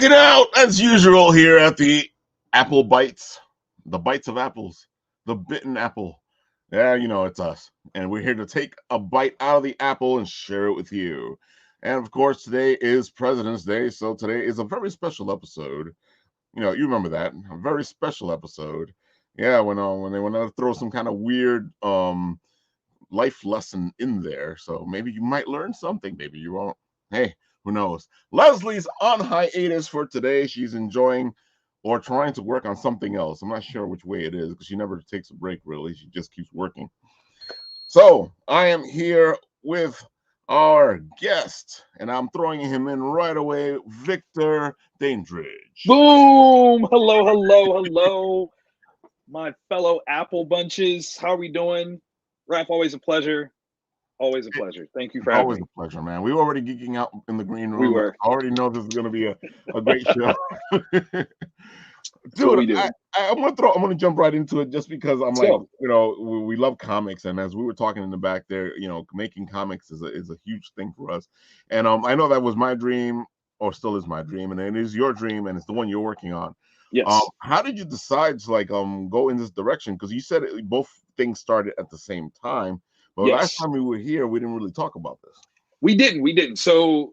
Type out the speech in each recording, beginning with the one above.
Rocking out as usual here at the Apple Bites, the bites of apples, the bitten apple. Yeah, you know it's us, and we're here to take a bite out of the apple and share it with you. And of course, today is President's Day, so today is a very special episode. You know, you remember that, a very special episode. Yeah, when they want to throw some kind of weird life lesson in there, so maybe you might learn something, maybe you won't. Hey, who knows? Leslie's on hiatus for today. She's enjoying or trying to work on something else. I'm not sure which way it is because she never takes a break, really. She just keeps working. So I am here with our guest, and I'm throwing him in right away, Victor Dandridge. Boom! Hello, hello, hello, my fellow Apple bunches. How are we doing? Raph, always a pleasure. Always a pleasure. Thank you for having Always me. a pleasure, man. We were already geeking out in the green We room. were. I already know this is going to be a great show. That's what we Dude, do. I'm gonna jump right into it just because I'm Let's like, go. you know, we love comics, and as we were talking in the back there, you know, making comics is a huge thing for us. And I know that was my dream, or still is my dream, and it is your dream, and it's the one you're working on. Yes, How did you decide to like go in this direction? Because you said both things started at the same time, but last yes. time we were here, we didn't really talk about this. We didn't. We didn't. So,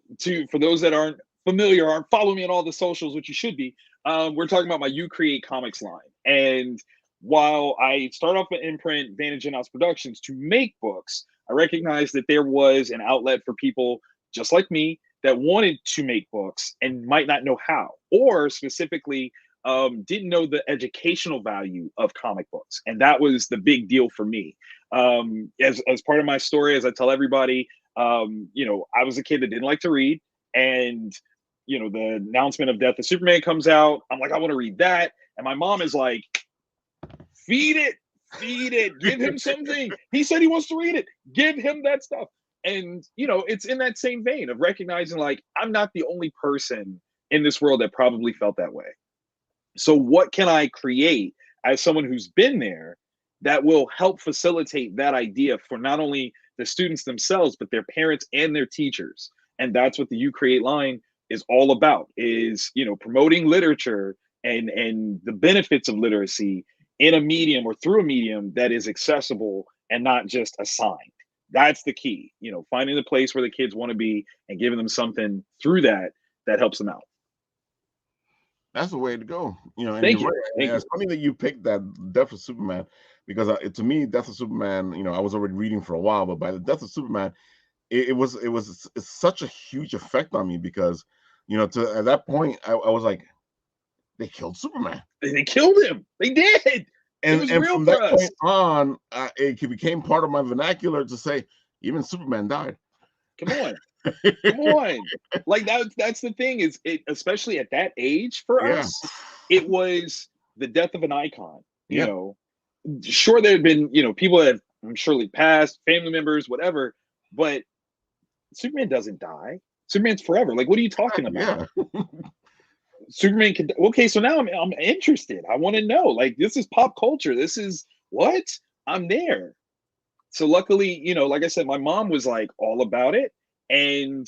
for those that aren't familiar, aren't following me on all the socials, which you should be, we're talking about my Ucre8comics line. And while I start off at imprint Vantage in House Productions to make books, I recognized that there was an outlet for people just like me that wanted to make books and might not know how, or specifically didn't know the educational value of comic books. And that was the big deal for me. As part of my story, as I tell everybody, I was a kid that didn't like to read, and the announcement of Death of Superman comes out. I'm like, I want to read that, and my mom is like, feed it, give him something. He said he wants to read it. Give him that stuff. And it's in that same vein of recognizing like I'm not the only person in this world that probably felt that way. So what can I create as someone who's been there that will help facilitate that idea for not only the students themselves, but their parents and their teachers? And that's what the Ucreate line is all about, is, promoting literature and the benefits of literacy in a medium or through a medium that is accessible and not just assigned. That's the key, finding the place where the kids want to be and giving them something through that helps them out. That's the way to go, and Thank you're you. right. And Thank it's you. funny that you picked that Death of Superman because to me, Death of Superman, I was already reading for a while, but by the Death of Superman, it's such a huge effect on me because, at that point, I was like, they killed Superman, They killed him. They did. It was and real from for that us. point on, it became part of my vernacular to say even Superman died. Come on. Come on. Like that's the thing is it, especially at that age for Yeah, us, it was the death of an icon. You yeah, know, sure there had been, people that have surely passed, family members, whatever, but Superman doesn't die. Superman's forever. Like, what are you talking exactly, about? yeah. Superman can okay, so now I'm interested. I want to know. Like, this is pop culture. This is what? I'm there. So luckily, like I said, my mom was like all about it, and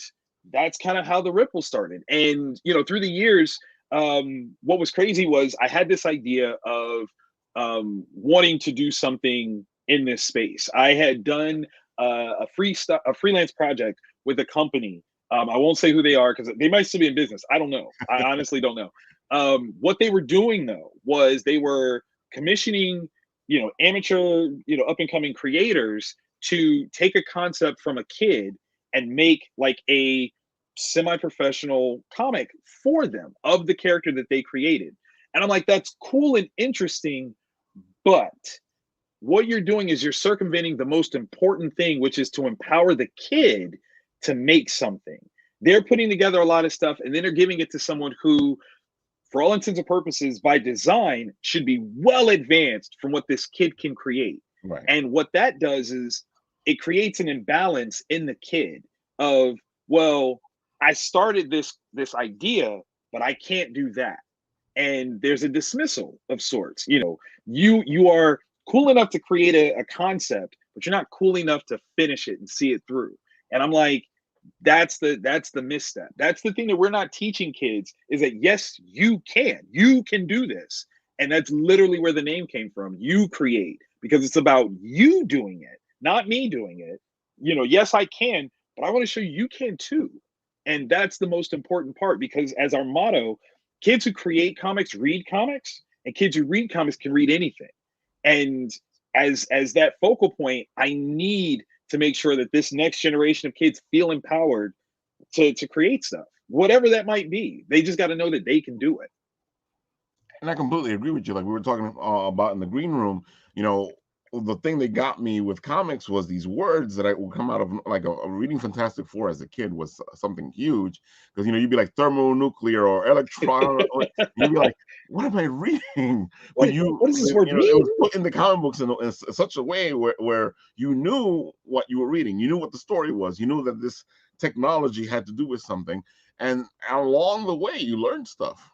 that's kind of how the ripple started. And through the years, what was crazy was I had this idea of wanting to do something in this space. I had done a freelance project with a company. I won't say who they are because they might still be in business. I don't know. I honestly don't know. What they were doing though was they were commissioning amateur, up and coming creators to take a concept from a kid and make like a semi-professional comic for them of the character that they created. And I'm like, that's cool and interesting, but what you're doing is you're circumventing the most important thing, which is to empower the kid to make something. They're putting together a lot of stuff and then they're giving it to someone who, for all intents and purposes, by design, should be well advanced from what this kid can create. Right. And what that does is it creates an imbalance in the kid of, well, I started this idea, but I can't do that. And there's a dismissal of sorts. You are cool enough to create a concept, but you're not cool enough to finish it and see it through. And I'm like, That's the misstep. That's the thing that we're not teaching kids, is that yes, you can do this. And that's literally where the name came from. You create, because it's about you doing it, not me doing it. You know, yes, I can, but I want to show you can too. And that's the most important part, because as our motto, kids who create comics read comics, and kids who read comics can read anything. And as that focal point, I need to make sure that this next generation of kids feel empowered to create stuff, whatever that might be. They just got to know that they can do it. And I completely agree with you. Like we were talking about in the green room, you know, the thing that got me with comics was these words that I would come out of, like reading Fantastic Four as a kid was something huge, because you know you'd be like thermonuclear or electron, or you'd be like, what am I reading? But What does this word you know, it mean? was put in the comic books in such a way where you knew what you were reading, you knew what the story was, you knew that this technology had to do with something, and along the way you learned stuff.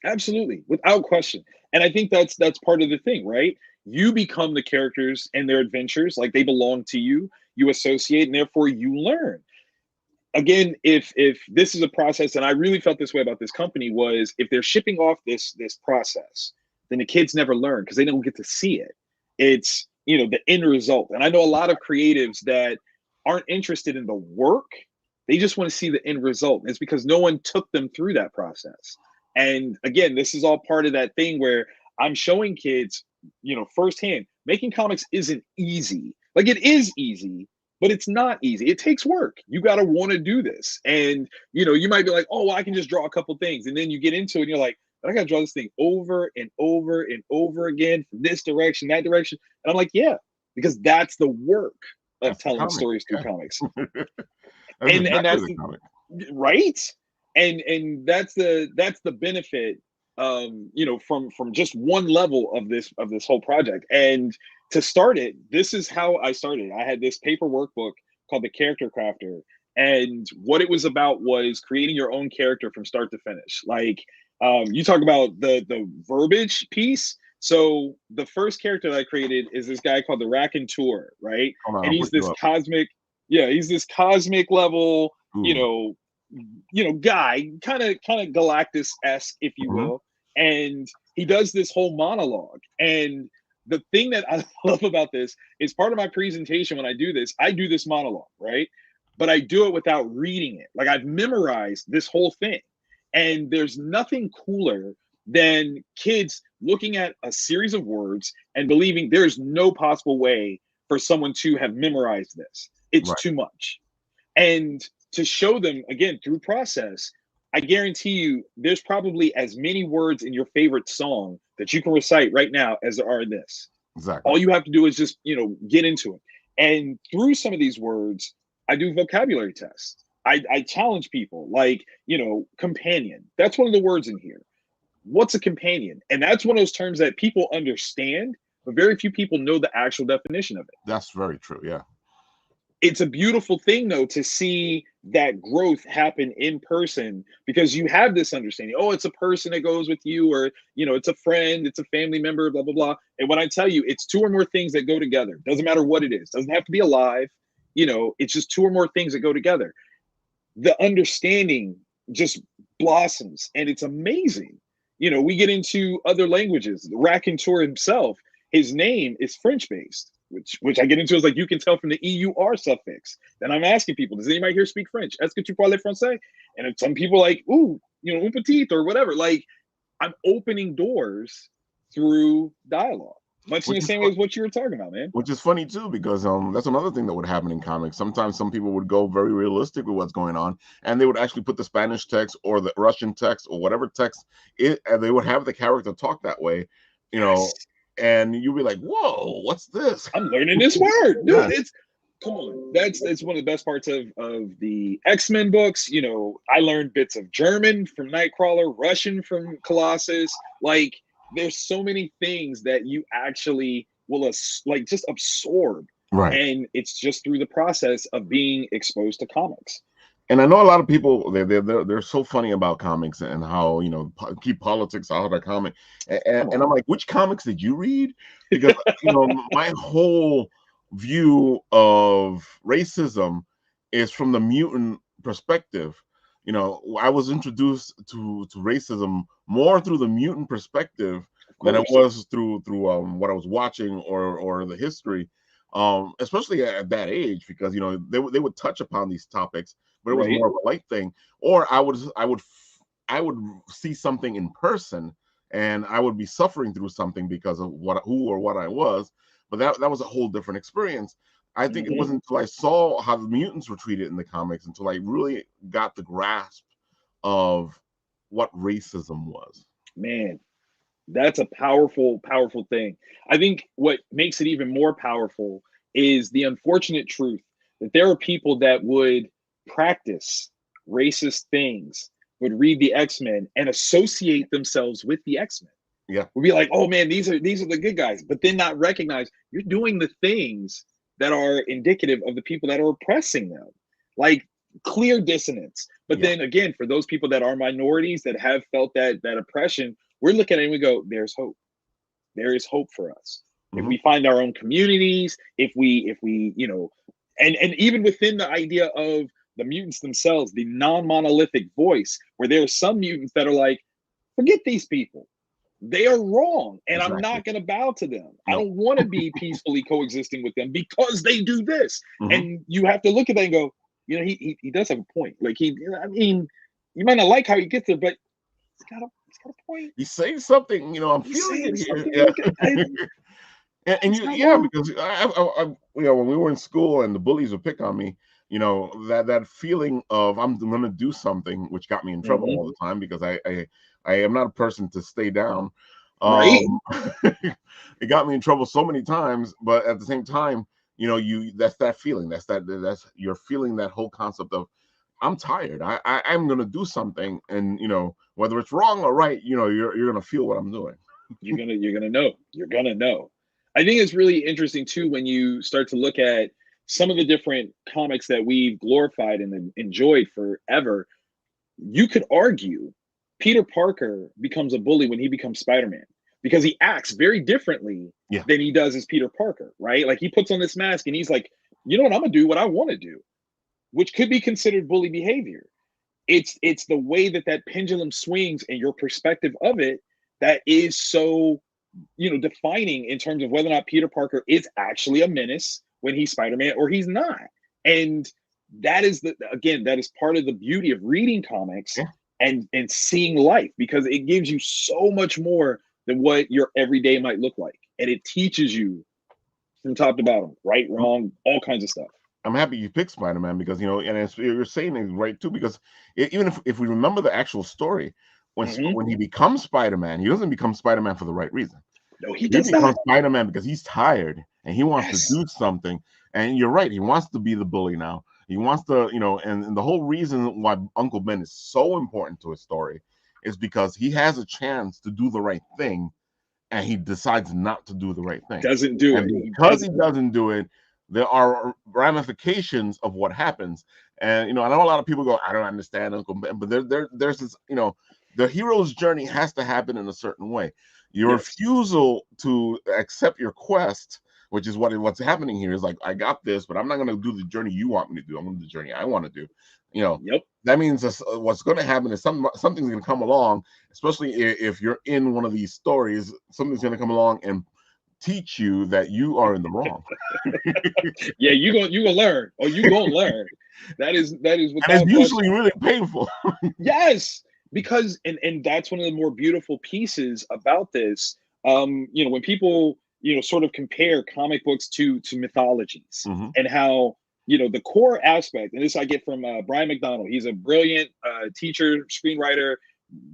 Absolutely, without question. And I think that's part of the thing, right? You become the characters and their adventures, like they belong to you. You associate, and therefore you learn. Again, if this is a process, and I really felt this way about this company, was if they're shipping off this process, then the kids never learn because they don't get to see it. It's, you know, the end result. And I know a lot of creatives that aren't interested in the work, they just want to see the end result. And it's because no one took them through that process. And again, this is all part of that thing where I'm showing kids, you know, firsthand, making comics isn't easy. Like, it is easy, but it's not easy. It takes work. You got to want to do this. And, you know, you might be like, oh, well, I can just draw a couple things. And then you get into it and you're like, I got to draw this thing over and over and over again from this direction, that direction. And I'm like, yeah, because that's the work of That's the telling comic. stories through Yeah. comics. That's And exactly that's the comic. right. And that's the benefit, you know, from just one level of this whole project. And to start it, this is how I started. I had this paper workbook called the Character Crafter, and what it was about was creating your own character from start to finish. Like, you talk about the verbiage piece. So the first character that I created is this guy called the Raconteur, right? Hold on, And I'll he's put you this up. cosmic, yeah, he's this cosmic level, you Ooh. know, guy, kind of Galactus-esque, if you Mhm. will. And he does this whole monologue. And the thing that I love about this is, part of my presentation when I do this monologue, right? But I do it without reading it. Like, I've memorized this whole thing. And there's nothing cooler than kids looking at a series of words and believing there's no possible way for someone to have memorized this. It's Right. too much. And to show them again through process, I guarantee you there's probably as many words in your favorite song that you can recite right now as there are in this. Exactly. All you have to do is just, you know, get into it. And through some of these words, I do vocabulary tests. I challenge people, like, you know, companion. That's one of the words in here. What's a companion? And that's one of those terms that people understand, but very few people know the actual definition of it. That's very true. Yeah. It's a beautiful thing though to see that growth happen in person, because you have this understanding, oh, it's a person that goes with you, or, you know, it's a friend, it's a family member, blah blah blah. And when I tell you it's two or more things that go together, doesn't matter what it is, doesn't have to be alive, you know, it's just two or more things that go together, the understanding just blossoms, and it's amazing. You know, we get into other languages. The raconteur himself, his name is French based, which I get into, is like, you can tell from the EUR suffix. Then I'm asking people, does anybody here speak French? Est-ce que tu parles français? And some people like, ooh, you know, un petit or whatever. Like, I'm opening doors through dialogue, much in Which the is same way as what you were talking about, man. which is funny too, because that's another thing that would happen in comics. Sometimes some people would go very realistic with what's going on, and they would actually put the Spanish text or the Russian text or whatever text and they would have the character talk that way, you know, Yes, and you'd be like, "Whoa, what's this?" I'm learning this word, dude. Yes, It's, come on. That's one of the best parts of the X-Men books. You know, I learned bits of German from Nightcrawler, Russian from Colossus. Like, there's so many things that you actually will like just absorb, right. and it's just through the process of being exposed to comics. And I know a lot of people they're so funny about comics and how, you know, keep politics out of their comic. Come And I'm on. like, which comics did you read? Because you know my whole view of racism is from the mutant perspective. You know, I was introduced to racism more through the mutant perspective than it was through what I was watching or the history. Especially at that age, because you know they would touch upon these topics, but it was more of a light thing. Or I would see something in person, and I would be suffering through something because of who or what I was. But that was a whole different experience. I think it wasn't until I saw how the mutants were treated in the comics until I really got the grasp of what racism was. Man, that's a powerful, powerful thing. I think what makes it even more powerful is the unfortunate truth that there are people that would practice racist things, would read the X-Men and associate themselves with the X-Men. Yeah. We'll be like, oh man, these are the good guys, but then not recognize you're doing the things that are indicative of the people that are oppressing them. Like clear dissonance. But then again, for those people that are minorities that have felt that oppression, we're looking at it and we go, there's hope. There is hope for us. If we find our own communities, if we, you know, and even within the idea of the mutants themselves, the non-monolithic voice, where there are some mutants that are like, forget these people. They are wrong, and I'm not going to bow to them. I don't want to be peacefully coexisting with them because they do this. And you have to look at that and go, you know, he does have a point. Like I mean, you might not like how he gets there, but he's got a point. He's saying something, you know. I'm feeling it here. Yeah. Because I, you know, when we were in school and the bullies would pick on me, you know, that feeling of I'm going to do something, which got me in trouble all the time because I am not a person to stay down. It got me in trouble so many times, but at the same time, you know, that's that feeling. That's you're feeling that whole concept of I'm tired. I'm gonna do something, and you know, whether it's wrong or right, you know, you're gonna feel what I'm doing. You're gonna know. You're gonna know. I think it's really interesting too when you start to look at some of the different comics that we've glorified and enjoyed forever. You could argue Peter Parker becomes a bully when he becomes Spider-Man because he acts very differently than he does as Peter Parker, right? Like he puts on this mask and he's like, you know what, I'm gonna do what I want to do, which could be considered bully behavior. It's the way that pendulum swings and your perspective of it that is so, you know, defining in terms of whether or not Peter Parker is actually a menace when he's Spider-Man or he's not. And that is that is part of the beauty of reading comics and seeing life, because it gives you so much more than what your everyday might look like. And it teaches you from top to bottom, right, wrong, all kinds of stuff. I'm happy you picked Spider-Man because, you know, and you're saying it right too, because even if we remember the actual story, when he becomes Spider-Man, he doesn't become Spider-Man for the right reason. No, he does not. Becomes Spider-Man because he's tired and he wants to do something. And you're right, he wants to be the bully now. He wants to, you know, and the whole reason why Uncle Ben is so important to his story is because he has a chance to do the right thing, and he decides not to do the right thing. Doesn't do and it. Because he doesn't do it, there are ramifications of what happens. And you know, I know a lot of people go, I don't understand Uncle Ben, but there's this, you know, the hero's journey has to happen in a certain way. Your refusal to accept your quest, which is what's happening here, is like, I got this, but I'm not going to do the journey you want me to do. I'm going to do the journey I want to do. You know, that means what's going to happen is something's going to come along, especially if you're in one of these stories. Something's going to come along and teach you that you are in the wrong. Yeah, you gonna learn, or you gonna learn. That is and it's usually really painful. Yes, because and that's one of the more beautiful pieces about this. You know, when people, you know, sort of compare comic books to mythologies, and how, you know, the core aspect, and this I get from Brian McDonald. He's a brilliant teacher, screenwriter,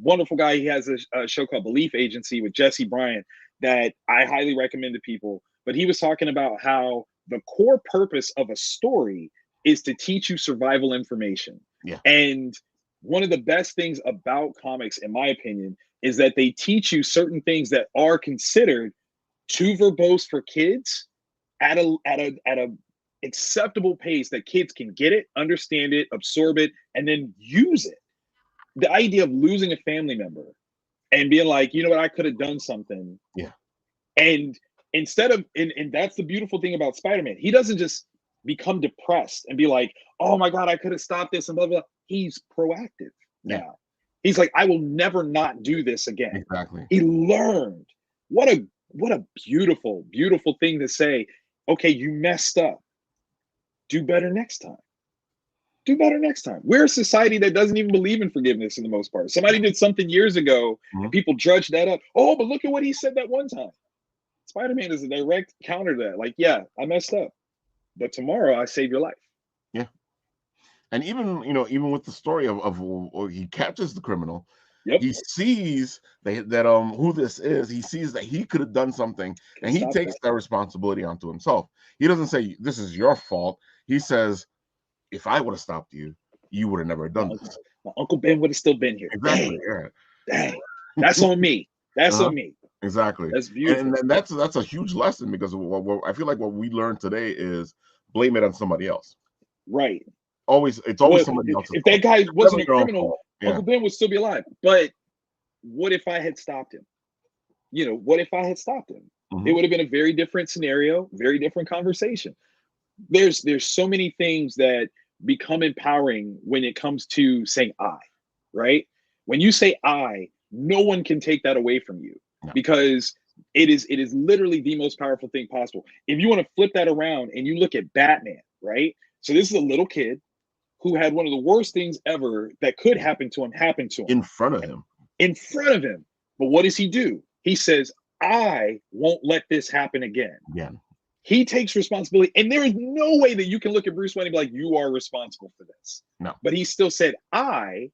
wonderful guy. He has a show called Belief Agency with Jesse Bryant that I highly recommend to people. But he was talking about how the core purpose of a story is to teach you survival information. And one of the best things about comics, in my opinion, is that they teach you certain things that are considered too verbose for kids at a acceptable pace that kids can get it, understand it, absorb it, and then use it. The idea of losing a family member and being like, you know what, I could have done something. And instead of, and that's the beautiful thing about Spider-Man. He doesn't just become depressed and be like, oh my God, I could have stopped this and blah, blah. He's proactive Yeah. now. He's like, I will never not do this again. Exactly. He learned. What a beautiful, beautiful thing to say. Okay, you messed up. Do better next time. Do better next time. We're a society that doesn't even believe in forgiveness in the most part. Somebody did something years ago and people judged that up. Oh, but look at what he said that one time. Spider-Man is a direct counter to that. Like, yeah, I messed up, but tomorrow I save your life. Yeah. And even, you know, even with the story of he catches the criminal, Yep. he sees that who this is. He sees that he could have done something, and he takes that responsibility onto himself. He doesn't say this is your fault. He says, if I would have stopped you, you would have never done this. My Uncle Ben would have still been here. Exactly. Dang. Dang. That's on me. That's on me. Exactly. That's beautiful. And that's a huge lesson, because I feel like what we learned today is blame it on somebody else. Right. It's always somebody else. If that guy wasn't a criminal, yeah. Uncle Ben would still be alive. But what if I had stopped him? You know, what if I had stopped him? It would have been a very different scenario, very different conversation. There's so many things that become empowering when it comes to saying I, right? When you say I, no one can take that away from you, because it is literally the most powerful thing possible. If you want to flip that around and you look at Batman, right? So this is a little kid who had one of the worst things ever that could happen to him in front of him. In front of him. But what does he do? He says, I won't let this happen again. He takes responsibility. And there is no way that you can look at Bruce Wayne and be like, you are responsible for this. No. But he still said, I,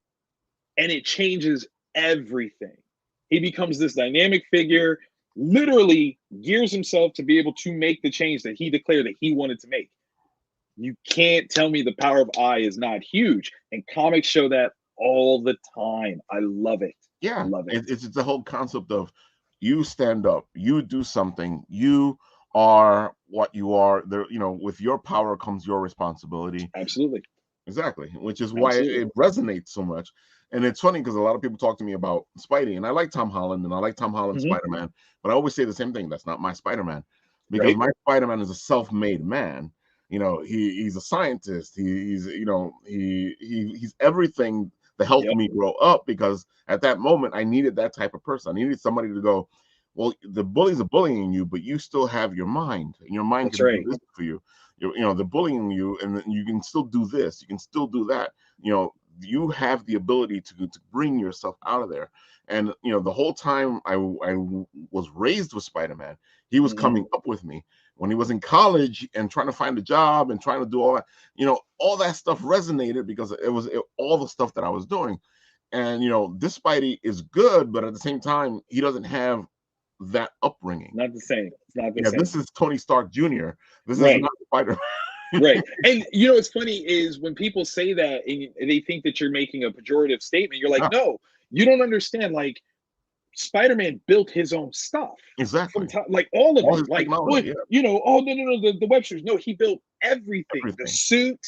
and it changes everything. He becomes this dynamic figure, literally gears himself to be able to make the change that he declared that he wanted to make. You can't tell me the power of I is not huge. And comics show that all the time. I love it. Yeah. I love it. It's the whole concept of you stand up, you do something, you are what you are. There, you know, with your power comes your responsibility. Absolutely. Exactly. Which is why it resonates so much. And it's funny because a lot of people talk to me about Spidey, and I like Tom Holland, and I like Tom Holland's Spider-Man, but I always say the same thing. That's not my Spider-Man, because my Spider-Man is a self-made man. You know, he's a scientist. He's everything that helped me grow up, because at that moment I needed that type of person. I needed somebody to go, well, the bullies are bullying you, but you still have your mind, and your mind can do this for you. You know, they're bullying you, and you can still do this. You can still do that. You know, you have the ability to bring yourself out of there. And, you know, the whole time I was raised with Spider-Man, he was coming up with me. When he was in college and trying to find a job and trying to do all that, you know, all that stuff resonated because it was all the stuff that I was doing. And, you know, this Spidey is good, but at the same time, he doesn't have that upbringing. Not the same. It's not the same. This is Tony Stark Jr. This is not Spider-Man. Right. And you know what's funny is when people say that and they think that you're making a pejorative statement, you're like, no, you don't understand. Like, Spider-Man built his own stuff. Exactly. Like all of it. Like, you know, oh, no, the Websters. No, he built everything. The suit,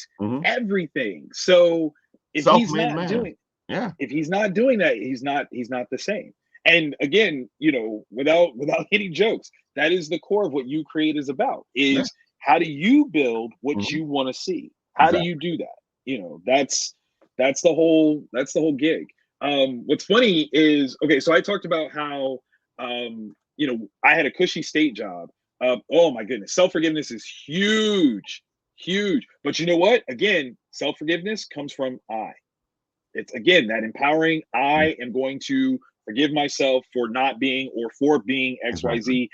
everything. So if he's not doing, if he's not doing that, he's not the same. And again, you know, without any jokes, that is the core of what Ucre8 is about, is how do you build what you want to see? How do you do that? You know, that's the whole gig. What's funny is, okay, so I talked about how, you know, I had a cushy state job. Oh my goodness, self-forgiveness is huge. But you know what? Again, self-forgiveness comes from I. It's, again, that empowering, I am going to forgive myself for not being or for being XYZ.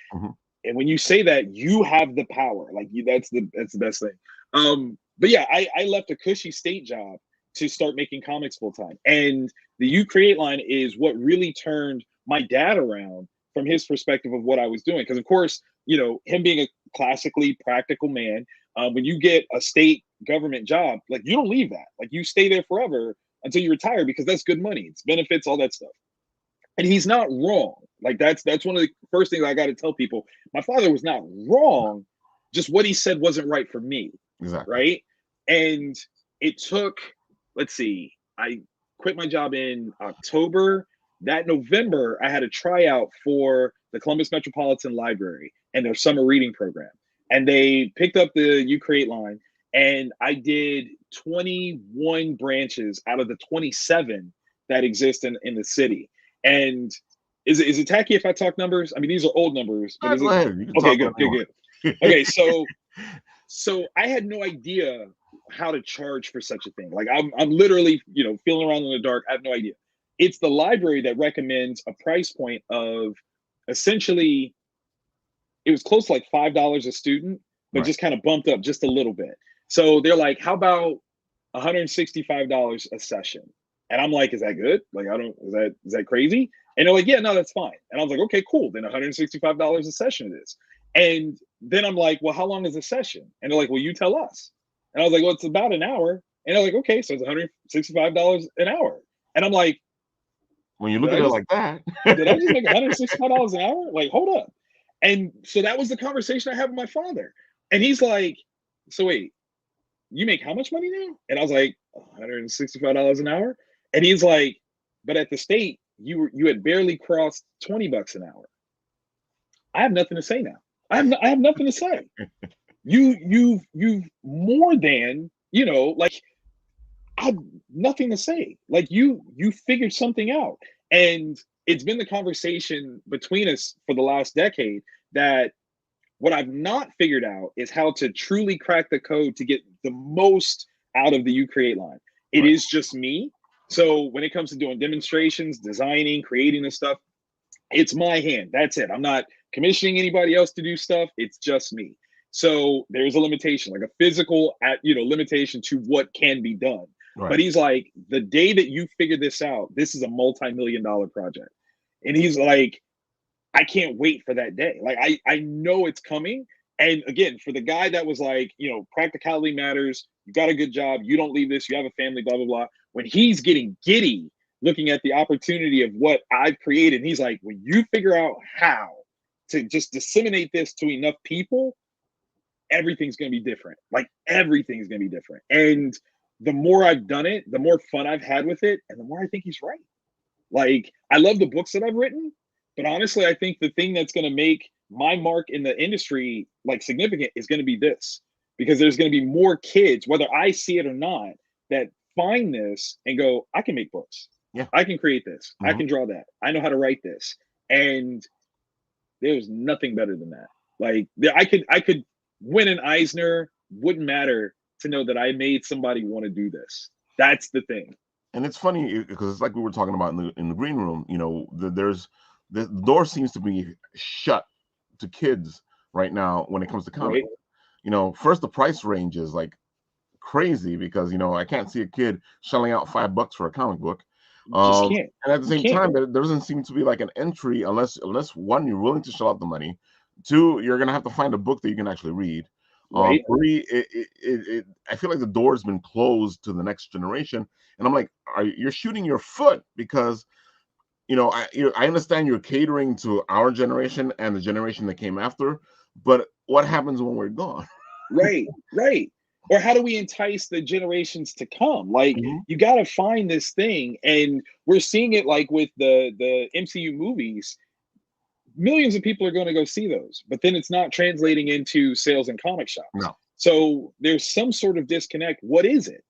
And when you say that, you have the power. Like, that's the best thing. But yeah, I left a cushy state job to start making comics full time. And the Ucre8 line is what really turned my dad around from his perspective of what I was doing. Because of course, you know, him being a classically practical man, when you get a state government job, like, you don't leave that. Like, you stay there forever until you retire, because that's good money. It's benefits, all that stuff. And he's not wrong. Like, that's one of the first things I got to tell people. My father was not wrong. Just what he said wasn't right for me. Exactly. Right. And it took, let's see, I quit my job in October. That November, I had a tryout for the Columbus Metropolitan Library and their summer reading program. And they picked up the Ucre8 line. and I did 21 branches out of the 27 that exist in the city. And is it tacky if I talk numbers? I mean, these are old numbers, but is Go it ahead. You can okay? talk Good, whatever you good, want. good. Okay, so I had no idea how to charge for such a thing. Like I'm literally, feeling around in the dark. I have no idea. It's the library that recommends a price point of essentially it was close to like $5 a student, but Right. just kind of bumped up just a little bit. So they're like, how about $165 a session? And I'm like, is that good? Like, I don't, is that crazy? And they're like, yeah, no, that's fine. And I was like, okay, cool. Then $165 a session it is. And then I'm like, well, how long is a session? And they're like, well, you tell us. And I was like, well, it's about an hour. And they're like, okay, so it's $165 an hour. And I'm like, When you look at it like that, did I just make $165 an hour? Like, hold up. And so that was the conversation I had with my father. And he's like, so wait, you make how much money now? And I was like, $165 an hour. And he's like, but at the state, you had barely crossed $20 an hour. I have nothing to say now. I have nothing to say. You've more than, like I have nothing to say. Like you figured something out. And it's been the conversation between us for the last decade that what I've not figured out is how to truly crack the code to get the most out of the Ucre8 line. It right. is just me. So when it comes to doing demonstrations, designing, creating this stuff, it's my hand. That's it. I'm not commissioning anybody else to do stuff. It's just me. So there's a limitation, like a physical limitation to what can be done. Right. But he's like, the day that you figure this out, this is a multi-million-dollar project. And he's like, I can't wait for that day. Like I know it's coming. And again, for the guy that was like, practicality matters. You got a good job. You don't leave this. You have a family, blah, blah, blah. When he's getting giddy looking at the opportunity of what I've created, he's like, when you figure out how to just disseminate this to enough people, everything's going to be different. Like everything's going to be different. And the more I've done it, the more fun I've had with it. And the more I think he's right. Like I love the books that I've written, but honestly, I think the thing that's going to make my mark in the industry like significant is going to be this, because there's going to be more kids, whether I see it or not, that find this and go, I can make books. Yeah. I can create this. I can draw that. I know how to write this. And there's nothing better than that. Like I could win an Eisner, wouldn't matter to know that I made somebody want to do this. That's the thing. And it's funny because it's like we were talking about in the green room. The door seems to be shut to kids right now when it comes to comics. Right. First the price range is like crazy because I can't see a kid shelling out $5 for a comic book. Just can't. And at the same time, there doesn't seem to be like an entry unless one, you're willing to shell out the money. Two, you're gonna have to find a book that you can actually read. Right. Three, I feel like the door's been closed to the next generation, and I'm like, you're shooting your foot because I understand you're catering to our generation and the generation that came after, but what happens when we're gone? Right. Or how do we entice the generations to come? Like you got to find this thing, and we're seeing it like with the MCU movies. Millions of people are going to go see those, but then it's not translating into sales in comic shops. No. So there's some sort of disconnect. What is it?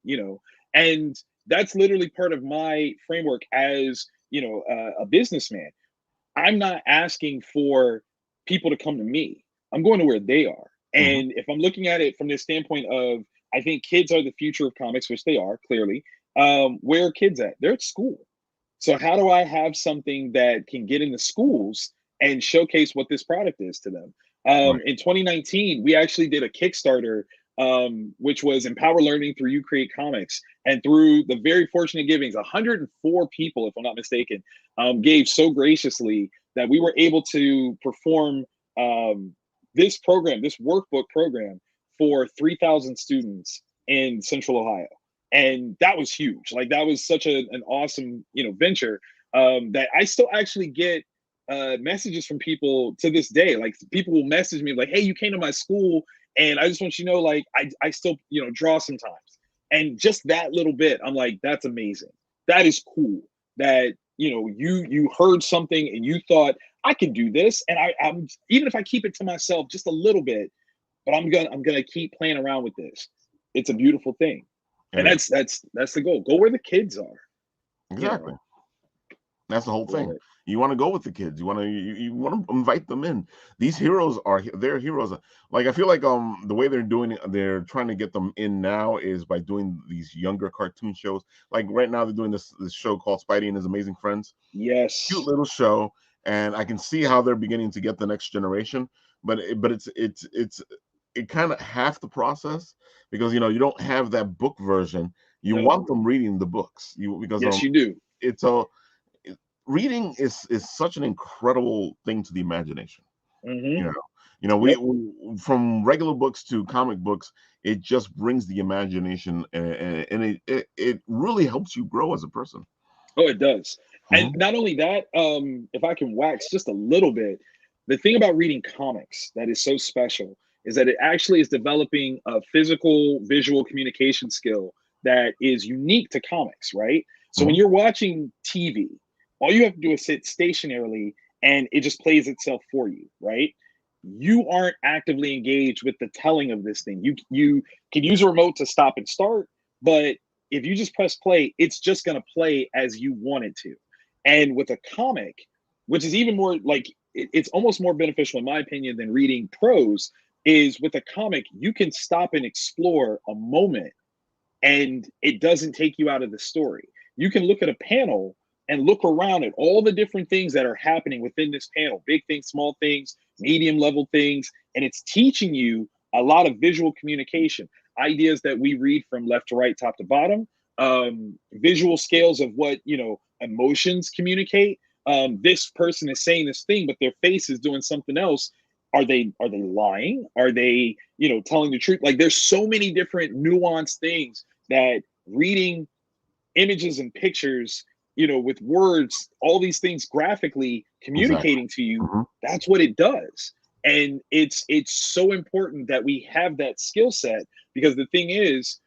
And that's literally part of my framework as a businessman. I'm not asking for people to come to me. I'm going to where they are. And if I'm looking at it from this standpoint of, I think kids are the future of comics, which they are clearly. Where are kids at? They're at school. So how do I have something that can get into schools and showcase what this product is to them? In 2019, we actually did a Kickstarter, which was Empower Learning through Ucre8comics. And through the very fortunate givings, 104 people, if I'm not mistaken, gave so graciously that we were able to perform this program, this workbook program for 3,000 students in Central Ohio. And that was huge. Like that was such an awesome, venture that I still actually get messages from people to this day. Like people will message me like, hey, you came to my school and I just want you to know, like, I still, draw sometimes. And just that little bit, I'm like, that's amazing. That is cool that, you heard something and you thought I can do this. And I'm even if I keep it to myself just a little bit, but I'm gonna keep playing around with this. it's a beautiful thing. And that's the goal. Go where the kids are. Exactly. You know? That's the whole thing. You want to go with the kids. You want to invite them in. These heroes they're heroes. Like I feel like the way they're doing it, they're trying to get them in now is by doing these younger cartoon shows. Like right now they're doing this show called Spidey and His Amazing Friends. Yes. Cute little show, and I can see how they're beginning to get the next generation. But it kind of half the process because you don't have that book version. You want them reading the books. Yes, you do. It's reading is such an incredible thing to the imagination. We from regular books to comic books, it just brings the imagination, and it really helps you grow as a person. Oh, it does. And not only that, if I can wax just a little bit, the thing about reading comics that is so special is that it actually is developing a physical visual communication skill that is unique to comics, right? So when you're watching TV, all you have to do is sit stationarily and it just plays itself for you, right? You aren't actively engaged with the telling of this thing. You can use a remote to stop and start, but if you just press play, it's just going to play as you want it to. And with a comic, which is even more like, it's almost more beneficial in my opinion than reading prose, is with a comic, you can stop and explore a moment and it doesn't take you out of the story. You can look at a panel and look around at all the different things that are happening within this panel, big things, small things, medium level things, and it's teaching you a lot of visual communication, ideas that we read from left to right, top to bottom, visual scales of what, emotions communicate. This person is saying this thing, but their face is doing something else. Are they lying? Are they, telling the truth? Like there's so many different nuanced things that reading images and pictures, with words, all these things graphically communicating to you, that's what it does. And it's so important that we have that skill set, because the thing is,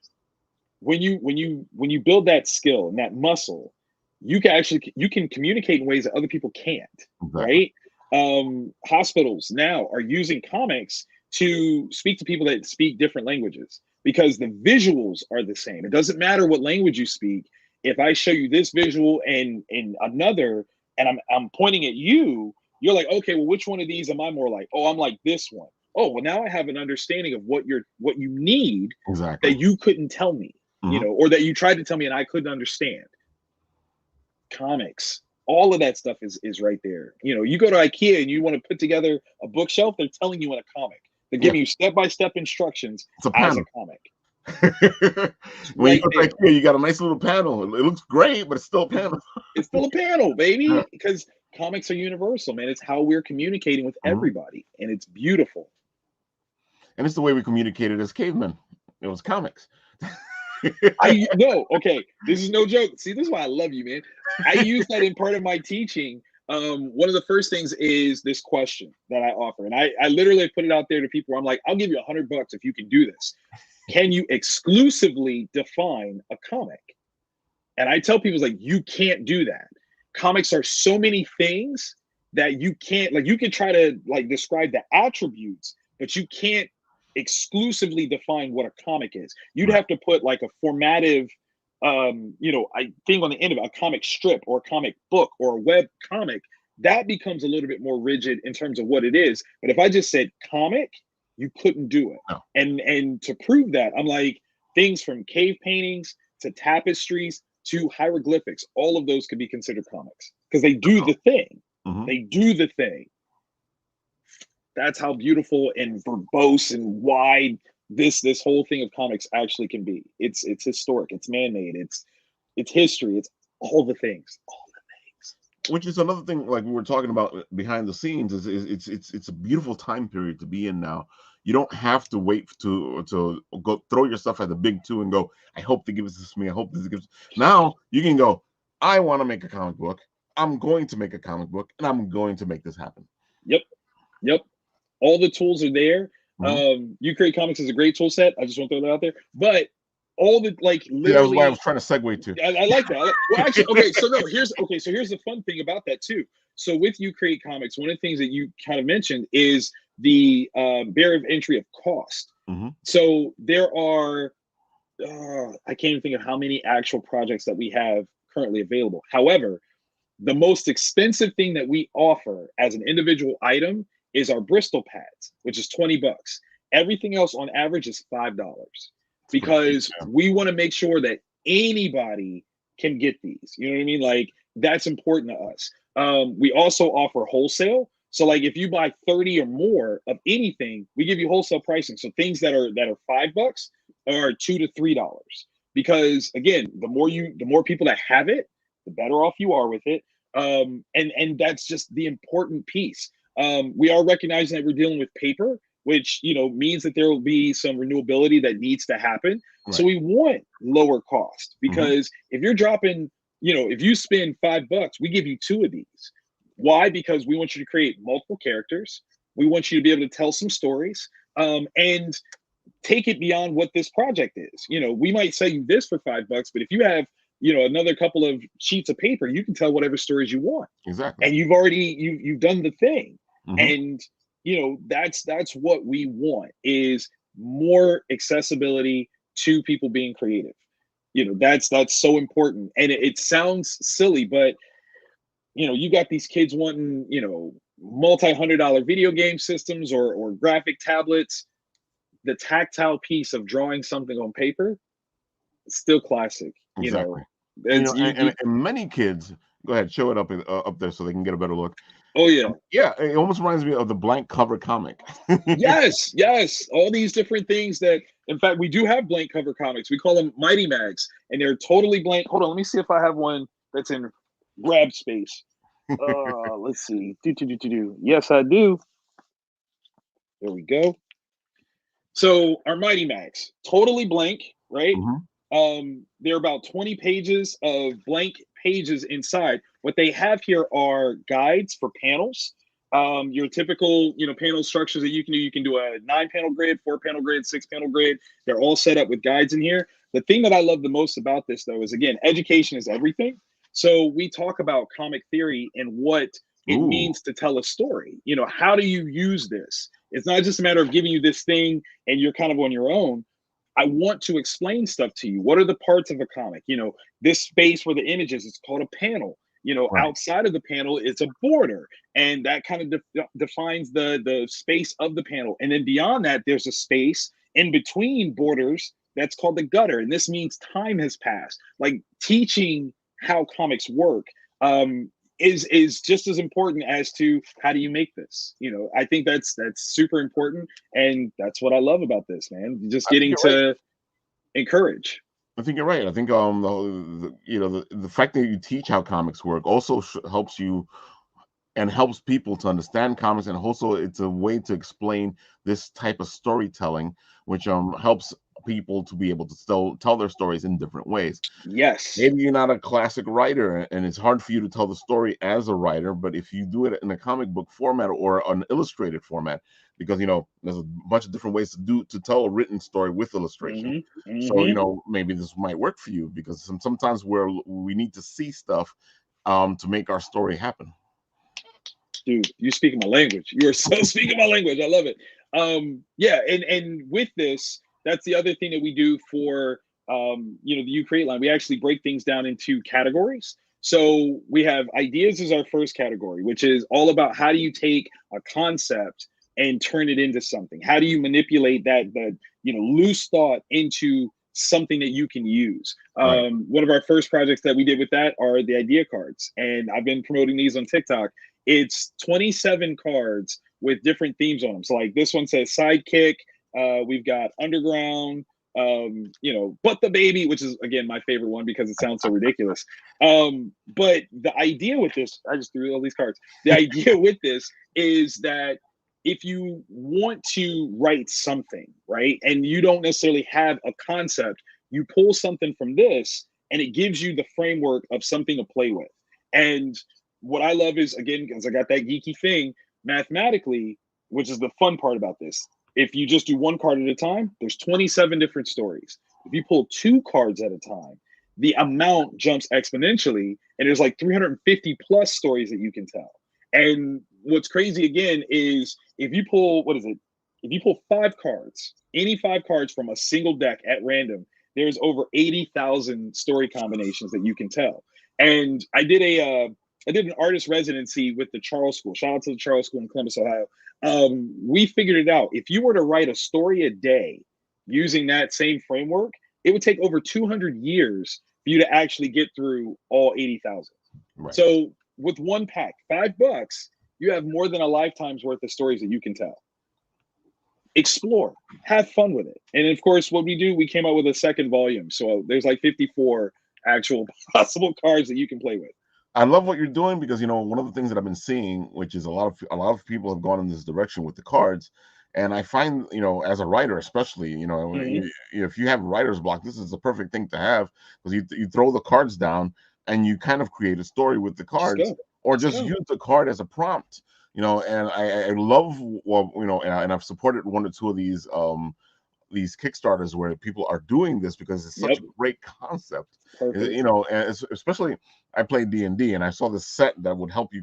when you build that skill and that muscle, you can communicate in ways that other people can't, right? Hospitals now are using comics to speak to people that speak different languages because the visuals are the same. It doesn't matter what language you speak. If I show you this visual and another, and I'm pointing at you, you're like, okay, well, which one of these am I more like? Oh, I'm like this one. Oh, well, now I have an understanding of what you need that you couldn't tell me, or that you tried to tell me and I couldn't understand. Comics, all of that stuff is right there. You go to IKEA and you want to put together a bookshelf, they're telling you in a comic. They're giving you step-by-step instructions as a comic. When you go to IKEA, you got a nice little panel. It looks great, but it's still a panel. It's still a panel, baby, because comics are universal, man. It's how we're communicating with everybody, and it's beautiful. And it's the way we communicated as cavemen. It was comics. I know. Okay, this is no joke. See, this is why I love you, man. I use that in part of my teaching. One of the first things is this question that I offer, and I literally put it out there to people where I'm like, I'll give you $100 if you can do this. Can you exclusively define a comic? And I tell people, like, you can't do that. Comics are so many things that you can't, like, you can try to like describe the attributes, but you can't exclusively define what a comic is. You'd have to put like a formative, I think on the end of it, a comic strip or a comic book or a web comic. That becomes a little bit more rigid in terms of what it is. But if I just said comic, you couldn't do it. No. And to prove that, I'm like, things from cave paintings to tapestries to hieroglyphics, all of those could be considered comics because they do the thing. They do the thing. That's how beautiful and verbose and wide this whole thing of comics actually can be. It's historic, it's man-made, it's history, it's all the things. Which is another thing, like we were talking about behind the scenes, is it's a beautiful time period to be in now. You don't have to wait to go throw your stuff at the big two and go, I hope they give this to me. I hope this gives. Now you can go, I want to make a comic book. I'm going to make a comic book, and I'm going to make this happen. Yep. All the tools are there. Ucre8comics is a great tool set. I just want to throw that out there. But all the literally, that was why I was trying to segue to. I like that. Well, actually, okay. So here's the fun thing about that too. So with Ucre8comics, one of the things that you kind of mentioned is the barrier of entry of cost. So there are I can't even think of how many actual projects that we have currently available. However, the most expensive thing that we offer as an individual item is our Bristol pads, which is 20 bucks. Everything else on average is $5 It's pretty cheap. because Yeah. we want to make sure that anybody can get these. You know what I mean? Like that's important to us. We also offer wholesale. So like if you buy 30 or more of anything, we give you wholesale pricing. So things that are $5 are $2 to $3. Because again, the more people that have it, the better off you are with it. And that's just the important piece. We are recognizing that we're dealing with paper, which means that there will be some renewability that needs to happen. So Right. we want lower cost Hmm. because if you're dropping, if you spend $5, we give you two of these. Why? Because we want you to create multiple characters. We want you to be able to tell some stories. And take it beyond what this project is. We might sell you this for $5, but if you have, another couple of sheets of paper, you can tell whatever stories you want. Exactly. And you've done the thing. Hmm. And that's what we want is more accessibility to people being creative. That's so important. And it sounds silly, but you got these kids wanting, multi-$100 video game systems or graphic tablets. The tactile piece of drawing something on paper, still classic. Exactly. And, It's you. and many kids, go ahead, show it up there so they can get a better look. Oh yeah, Yeah, it almost reminds me of the blank cover comic. yes, yes. All these different things that, in fact, we do have blank cover comics. We call them Mighty Mags, and they're totally blank. Hold on, let me see if I have one that's in grab space. Let's see. Do. Yes, I do. There we go. So our Mighty Max, totally blank, right? Hmm. There are about 20 pages of blank pages inside. What they have here are guides for panels. Your typical, panel structures that you can do. You can do a 9-panel grid, 4-panel grid, 6-panel grid. They're all set up with guides in here. The thing that I love the most about this, though, is again, education is everything. So we talk about comic theory and what it Ooh, means to tell a story. How do you use this? It's not just a matter of giving you this thing and you're kind of on your own. I want to explain stuff to you. What are the parts of a comic? This space where the image is, it's called a panel. right, Outside of the panel, it's a border, and that kind of defines the space of the panel. And then beyond that, there's a space in between borders that's called the gutter, and this means time has passed. Like teaching how comics work is just as important as to how do you make this. I think that's super important, and that's what I love about this, man. Just I think getting you're right. to encourage. I think you're right. I think the fact that you teach how comics work also helps you and helps people to understand comics, and also it's a way to explain this type of storytelling, which helps people to be able to tell their stories in different ways. Yes. Maybe you're not a classic writer and it's hard for you to tell the story as a writer, but if you do it in a comic book format or an illustrated format, because there's a bunch of different ways to tell a written story with illustration. Hmm. So Hmm. maybe this might work for you because sometimes we need to see stuff to make our story happen. Dude, you speaking my language. You are so speaking my language. I love it. Yeah, and with this, that's the other thing that we do for the Ucre8 line. We actually break things down into categories. So we have ideas as our first category, which is all about how do you take a concept and turn it into something? How do you manipulate that loose thought into something that you can use? Right. One of our first projects that we did with that are the idea cards, and I've been promoting these on TikTok. It's 27 cards with different themes on them. So like this one says sidekick. We've got underground. But the baby, which is again my favorite one because it sounds so ridiculous. But the idea with this, I just threw all these cards. The idea with this is that if you want to write something, right, and you don't necessarily have a concept, you pull something from this and it gives you the framework of something to play with. And what I love is, again, because I got that geeky thing, mathematically, which is the fun part about this. If you just do one card at a time, there's 27 different stories. If you pull two cards at a time, the amount jumps exponentially, and there's like 350 plus stories that you can tell. And what's crazy again is if you pull, what is it? If you pull 5 cards, any 5 cards from a single deck at random, there's over 80,000 story combinations that you can tell. And I did an artist residency with the Charles School. Shout out to the Charles School in Columbus, Ohio. We figured it out. If you were to write a story a day using that same framework, it would take over 200 years for you to actually get through all 80,000. Right. So with one pack, $5, you have more than a lifetime's worth of stories that you can tell. Explore, have fun with it. And of course, what we do, we came out with a second volume. So there's like 54 actual possible cards that you can play with. I love what you're doing because, you know, one of the things that I've been seeing, which is a lot of people have gone in this direction with the cards. And I find, you know, as a writer, especially, you know, if you have writer's block, this is the perfect thing to have, because you throw the cards down and you kind of create a story with the cards, or just use the card as a prompt, you know. And I love, well, you know, and I've supported one or two of these Kickstarters where people are doing this because it's such a great concept. You know, and especially I play D&D, and I saw this set that would help you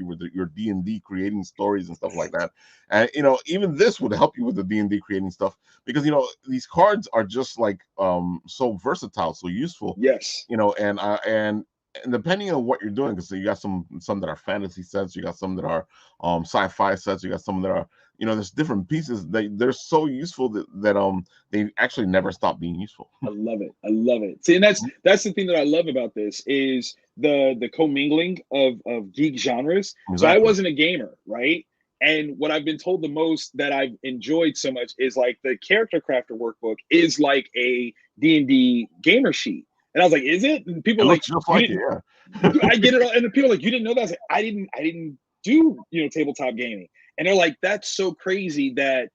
with your D&D creating stories and stuff like that. And you know, even this would help you with the D&D creating stuff, because you know, these cards are just like so versatile, so useful. Yes. You know, and depending on what you're doing, because you got some that are fantasy sets, you got some that are sci-fi sets, you got some that are, you know, there's different pieces that they're so useful that they actually never stop being useful. I love it. I love it. See, and that's the thing that I love about this is the commingling of geek genres. Exactly. So I wasn't a gamer, right? And what I've been told the most that I've enjoyed so much is like the Character Crafter workbook is like a D&D gamer sheet. And I was like, is it? And people are like, just like it, yeah. I get it all. And the people are like, you didn't know that? I was like, I didn't do, you know, tabletop gaming. And they're like, that's so crazy that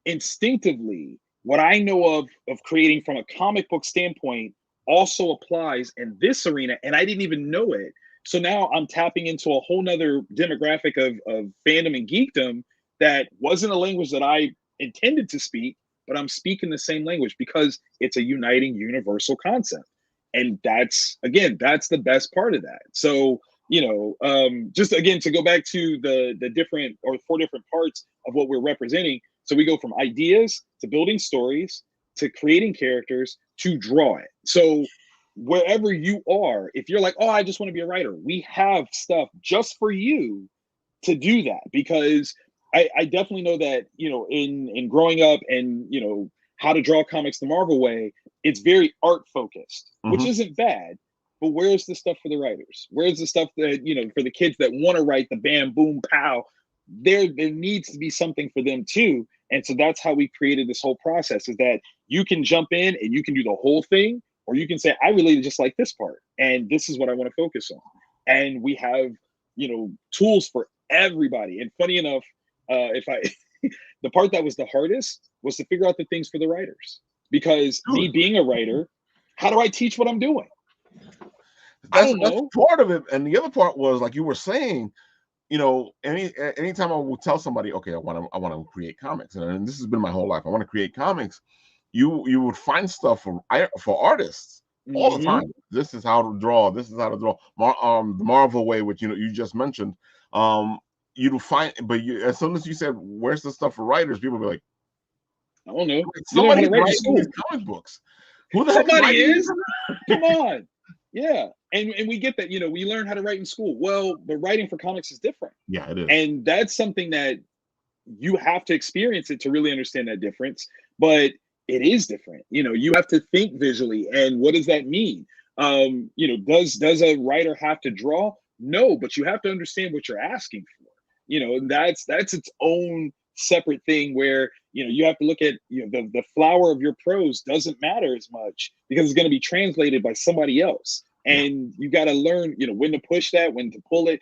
instinctively what I know of creating from a comic book standpoint also applies in this arena, and I didn't even know it. So now I'm tapping into a whole nother demographic of fandom and geekdom that wasn't a language that I intended to speak, but I'm speaking the same language because it's a uniting universal concept. And that's the best part of that. So, you know, just again, to go back to the different or 4 different parts of what we're representing. So we go from ideas to building stories to creating characters to draw it. So wherever you are, if you're like, oh, I just want to be a writer, we have stuff just for you to do that. Because I definitely know that, you know, in growing up and, you know, how to draw comics the Marvel way, it's very art focused, which isn't bad. But where's the stuff for the writers? Where's the stuff that, you know, for the kids that want to write the bam, boom, pow? There needs to be something for them too. And so that's how we created this whole process, is that you can jump in and you can do the whole thing, or you can say, I really just like this part and this is what I want to focus on. And we have, you know, tools for everybody. And funny enough, the part that was the hardest was to figure out the things for the writers, because me being a writer, how do I teach what I'm doing? That's part of it. And the other part was, like you were saying, you know, anytime I would tell somebody, okay, I want to create comics, and this has been my whole life, I want to create comics, you would find stuff for artists all the time. This is how to draw. This is how to draw. The Marvel way, which, you know, you just mentioned. You'd find, but as soon as you said, "Where's the stuff for writers?" people be like, "I don't know." Somebody's writing these comic books. Who the heck is? Come on. Yeah. And we get that, you know, we learn how to write in school. Well, but writing for comics is different. Yeah, it is. And that's something that you have to experience it to really understand that difference. But it is different. You know, you have to think visually. And what does that mean? You know, does a writer have to draw? No, but you have to understand what you're asking for. You know, and that's its own separate thing where, you know, you have to look at, you know, the flower of your prose doesn't matter as much because it's going to be translated by somebody else. And you got to learn, you know, when to push that, when to pull it.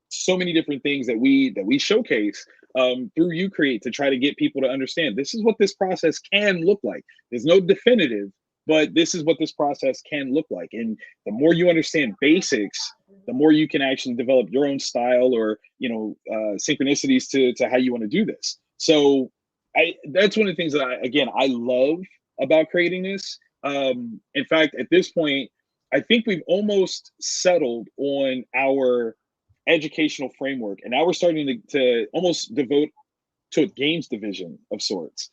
So many different things that we showcase through Ucre8 to try to get people to understand this is what this process can look like. There's no definitive, but this is what this process can look like. And the more you understand basics, the more you can actually develop your own style or, you know, synchronicities to how you want to do this. So that's one of the things that I love about creating this. In fact, at this point, I think we've almost settled on our educational framework, and now we're starting to almost devote to a games division of sorts,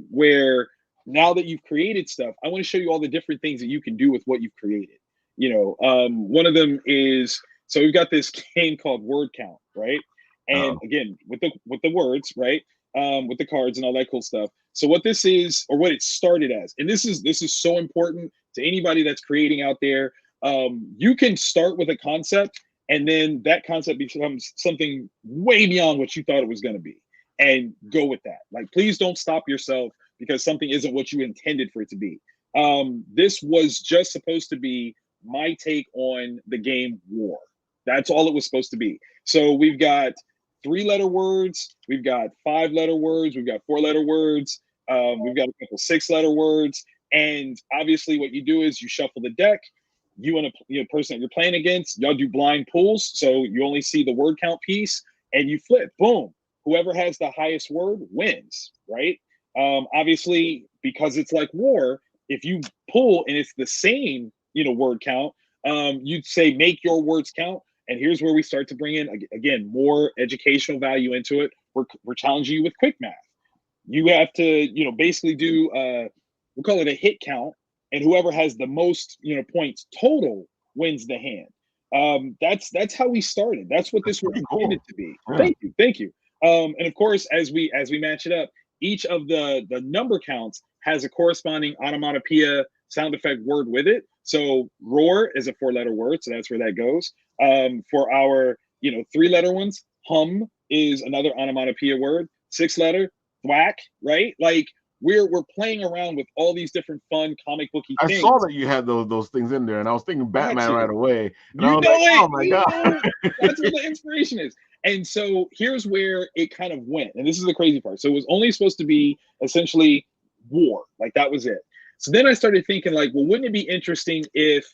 where now that you've created stuff, I want to show you all the different things that you can do with what you've created. One of them is, so we've got this game called Word Count, right? And Uh-oh. again, with the words, right? With the cards and all that cool stuff. So what this is, or what it started as, and this is so important to anybody that's creating out there. You can start with a concept, and then that concept becomes something way beyond what you thought it was going to be, and go with that. Like, please don't stop yourself because something isn't what you intended for it to be. This was just supposed to be my take on the game War. That's all it was supposed to be. So we've got 3-letter words, we've got 5-letter words, we've got 4-letter words, we've got a couple 6-letter words, and obviously what you do is you shuffle the deck. You and a person that you're playing against, y'all do blind pulls, so you only see the word count piece, and you flip. Boom. Whoever has the highest word wins, right? Obviously, because it's like war, if you pull and it's the same, word count, you'd say make your words count. And here's where we start to bring in, again, more educational value into it. We're challenging you with quick math. You have to, basically do, we'll call it a hit count, and whoever has the most, points total wins the hand. That's how we started. That's what this was intended to be. Yeah. Thank you. And of course, as we match it up, each of the number counts has a corresponding onomatopoeia sound effect word with it. So roar is a 4-letter word, so that's where that goes. For our 3-letter ones, hum is another onomatopoeia word. 6-letter, thwack, right? Like, we're playing around with all these different fun comic booky I things. saw that you had those things in there, and I was thinking Batman right away. And I You was know like, it. oh my God. That's where the inspiration is. And so here's where it kind of went. And this is the crazy part. So it was only supposed to be essentially war. Like, that was it. So then I started thinking, like, well, wouldn't it be interesting if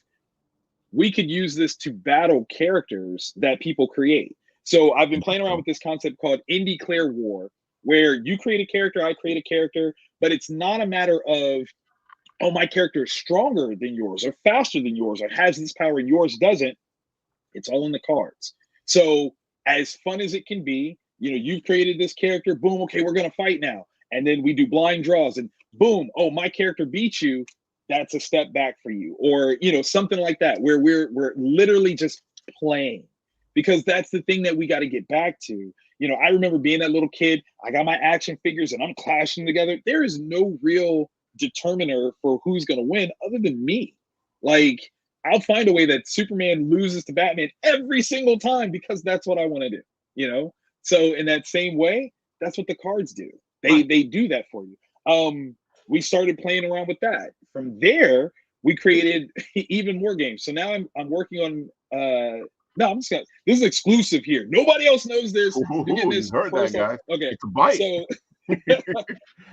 we could use this to battle characters that people create? So I've been playing around with this concept called Indeclare War, where you create a character, I create a character, but it's not a matter of, oh, my character is stronger than yours or faster than yours or has this power and yours doesn't. It's all in the cards. So as fun as it can be, you've created this character, boom, okay, we're going to fight now. And then we do blind draws and boom, oh, my character beats you. That's a step back for you. Or, something like that, where we're literally just playing, because that's the thing that we got to get back to. I remember being that little kid, I got my action figures and I'm clashing together. There is no real determiner for who's going to win other than me. Like, I'll find a way that Superman loses to Batman every single time because that's what I want to do. So in that same way, that's what the cards do. They do that for you. We started playing around with that. From there, we created even more games. So now I'm working on no, I'm just gonna, this is exclusive here. Nobody else knows this. Ooh, You're getting you this heard first that, guys. Okay. It's a bite. So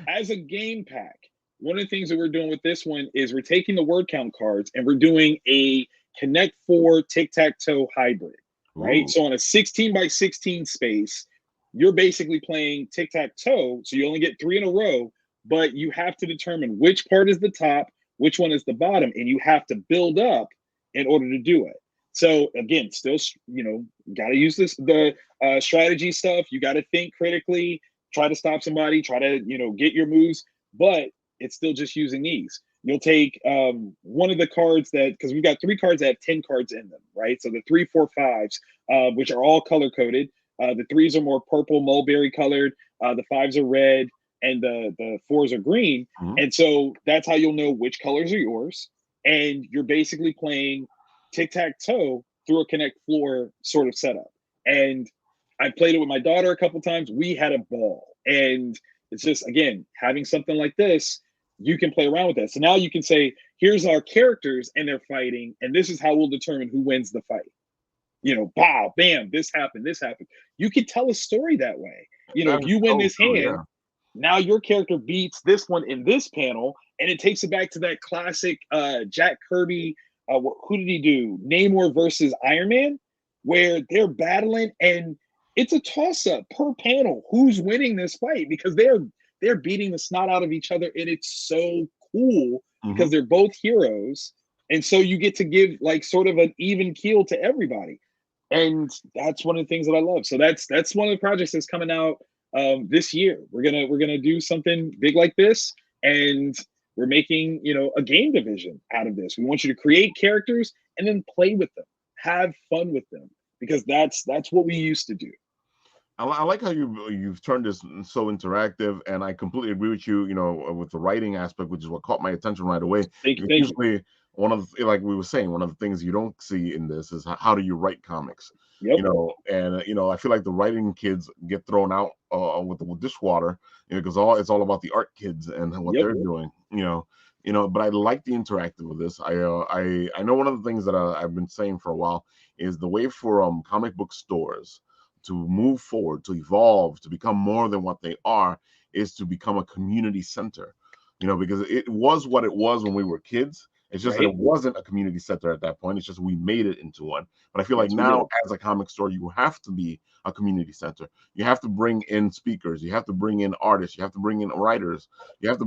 as a game pack, one of the things that we're doing with this one is we're taking the word count cards and we're doing a Connect 4 tic-tac-toe hybrid, right? Ooh. So on a 16 by 16 space, you're basically playing tic-tac-toe. So you only get 3 in a row, but you have to determine which part is the top, which one is the bottom, and you have to build up in order to do it. So again, still, got to use the strategy stuff. You got to think critically, try to stop somebody, try to, get your moves, but it's still just using these. You'll take one of the cards because we've got 3 cards that have 10 cards in them, right? So the 3, 4, 5s, which are all color coded. The 3s are more purple, mulberry colored. The 5s are red, and the 4s are green. Mm-hmm. And so that's how you'll know which colors are yours. And you're basically playing tic-tac-toe through a Connect 4 sort of setup. And I played it with my daughter a couple times. We had a ball. And it's just, again, having something like this, you can play around with that. So now you can say, here's our characters and they're fighting, and this is how we'll determine who wins the fight. Bow, bam, this happened. You could tell a story that way. If you win this hand, now your character beats this one in this panel, and it takes it back to that classic Jack Kirby, who did he do? Namor versus Iron Man, where they're battling, and it's a toss-up per panel. Who's winning this fight? Because they're beating the snot out of each other, and it's so cool because they're both heroes. And so you get to give like sort of an even keel to everybody. And that's one of the things that I love. So that's one of the projects that's coming out this year. We're gonna do something big like this. And we're making, you know, a game division out of this. We want you to create characters and then play with them, have fun with them, because that's what we used to do. I like how you've turned this so interactive, and I completely agree with you. You know, with the writing aspect, which is what caught my attention right away. Thank you, Because thank you. usually, one of the, like we were saying, one of the things you don't see in this is how do you write comics. You Yep, know, and I feel like the writing kids get thrown out with dishwater, because it's all about the art kids and what yep, they're doing. But I like the interactive with this. I know one of the things that I've been saying for a while is the way for comic book stores to move forward, to evolve, to become more than what they are, is to become a community center. Because it was what it was when we were kids. It's just that it right. wasn't a community center at that point. It's just we made it into one. But I feel like Yes, we now, did. as a comic store, you have to be a community center. You have to bring in speakers. You have to bring in artists. You have to bring in writers. You have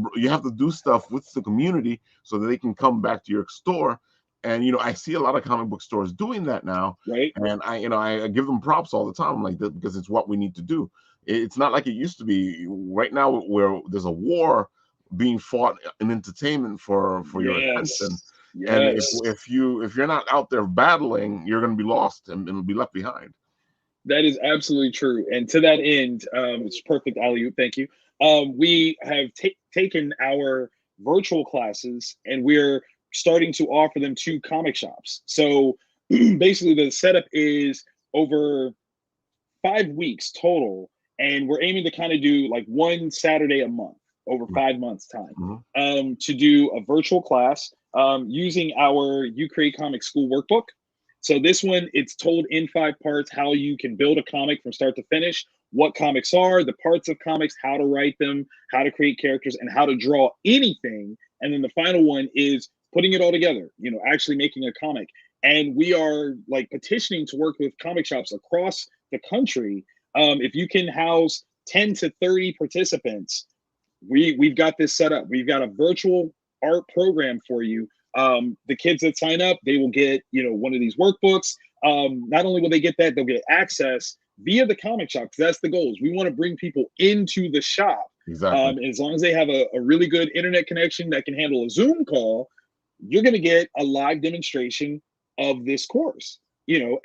to do stuff with the community so that they can come back to your store. And I see a lot of comic book stores doing that now, Right. and I give them props all the time, like that, because it's what we need to do. It's not like it used to be. Right now, where there's a war being fought in entertainment for your attention, Yes. and if Yes. if you if you're not out there battling, you're going to be lost and be left behind. That is absolutely true. And to that end, it's perfect, alley thank you. We have taken our virtual classes and we're starting to offer them to comic shops. So basically, the setup is over 5 weeks total, and we're aiming to kind of do like one Saturday a month over 5 months time, Mhm. to do a virtual class using our Ucre8comics school workbook. So this one, it's told in 5 parts how you can build a comic from start to finish, what comics are, the parts of comics, how to write them, how to create characters, and how to draw anything. And then the final one is putting it all together, actually making a comic. And we are like petitioning to work with comic shops across the country. If you can house 10 to 30 participants, we've got this set up. We've got a virtual art program for you. The kids that sign up, they will get one of these workbooks. Not only will they get that, they'll get access via the comic shop, because that's the goal. Is we want to bring people into the shop. Exactly. As long as they have a really good internet connection that can handle a Zoom call, you're going to get a live demonstration of this course.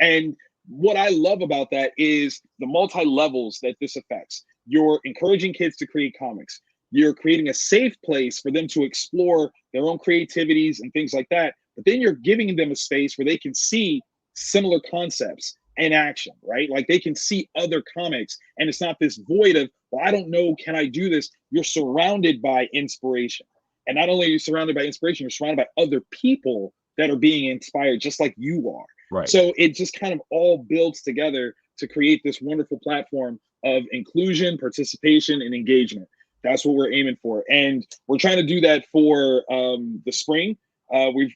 And what I love about that is the multi levels that this affects. You're encouraging kids to create comics. You're creating a safe place for them to explore their own creativities and things like that. But then you're giving them a space where they can see similar concepts in action, right? Like they can see other comics, and it's not this void of, well, I don't know, can I do this? You're surrounded by inspiration. And not only are you surrounded by inspiration, you're surrounded by other people that are being inspired just like you are. Right. So it just kind of all builds together to create this wonderful platform of inclusion, participation, and engagement. That's what we're aiming for, and we're trying to do that for the spring.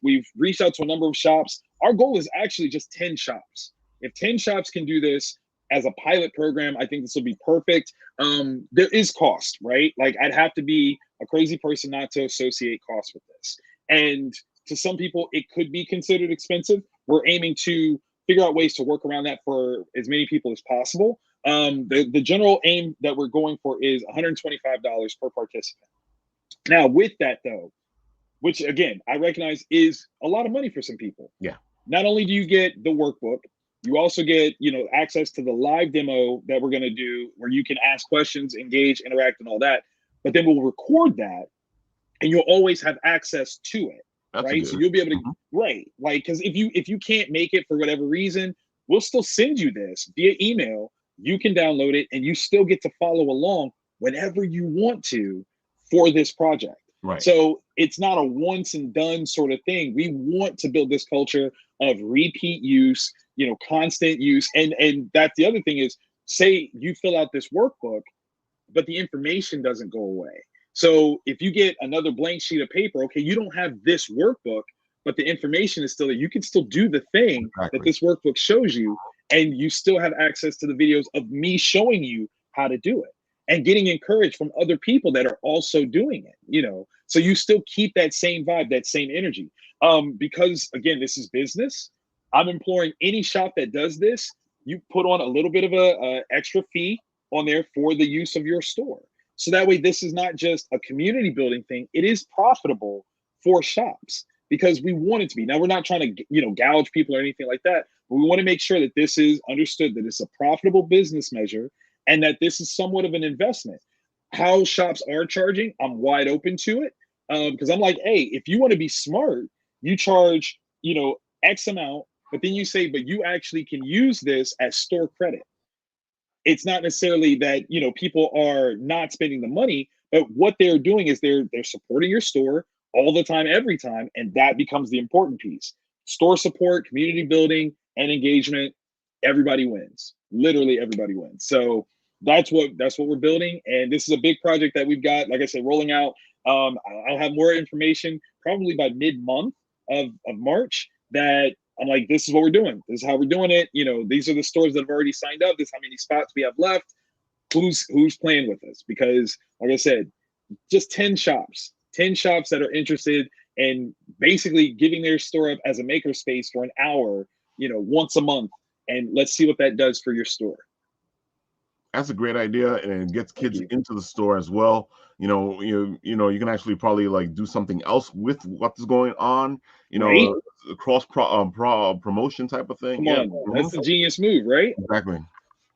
We've reached out to a number of shops. Our goal is actually just 10 shops. If 10 shops can do this as a pilot program, I think this will be perfect. There is cost, right? Like I'd have to be a crazy person not to associate cost with this. And to some people, it could be considered expensive. We're aiming to figure out ways to work around that for as many people as possible. The general aim that we're going for is $125 per participant. Now, with that though, which again I recognize is a lot of money for some people. Yeah. Not only do you get the workbook, you also get access to the live demo that we're going to do, where you can ask questions, engage, interact, and all that. But then we'll record that, and you'll always have access to it. That's a Right, good. so you'll be able to Mhm. right, like, because if you can't make it for whatever reason, we'll still send you this via email. You can download it, and you still get to follow along whenever you want to for this project. Right. So it's not a once and done sort of thing. We want to build this culture of repeat use, constant use. And that's the other thing is, say you fill out this workbook, but the information doesn't go away. So if you get another blank sheet of paper, okay, you don't have this workbook, but the information is still there. You can still do the thing that Exactly. this workbook shows you, and you still have access to the videos of me showing you how to do it and getting encouraged from other people that are also doing it. So you still keep that same vibe, that same energy. Because again, this is business. I'm imploring any shop that does this, you put on a little bit of a extra fee on there for the use of your store. So that way, this is not just a community building thing. It is profitable for shops because we want it to be. Now, we're not trying to, gouge people or anything like that. But we want to make sure that this is understood, that it's a profitable business measure and that this is somewhat of an investment. How shops are charging, I'm wide open to it, because I'm like, hey, if you want to be smart, you charge, X amount, but then you say, but you actually can use this as store credit. It's not necessarily that people are not spending the money, but what they're doing is they're supporting your store all the time, every time, and that becomes the important piece. Store support, community building, and engagement. Everybody wins. Literally, everybody wins. So that's what we're building, and this is a big project that we've got. Like I said, rolling out. I'll have more information probably by mid-month of March. That I'm like, this is what we're doing. This is how we're doing it. These are the stores that have already signed up. This is how many spots we have left. Who's playing with us? Because, like I said, just 10 shops that are interested in basically giving their store up as a maker space for an hour, once a month. And let's see what that does for your store. That's a great idea, and it gets kids into the store as well. You can actually probably like do something else with what's going on. Right? Cross promotion type of thing. Come on, that's a genius move, right? Exactly.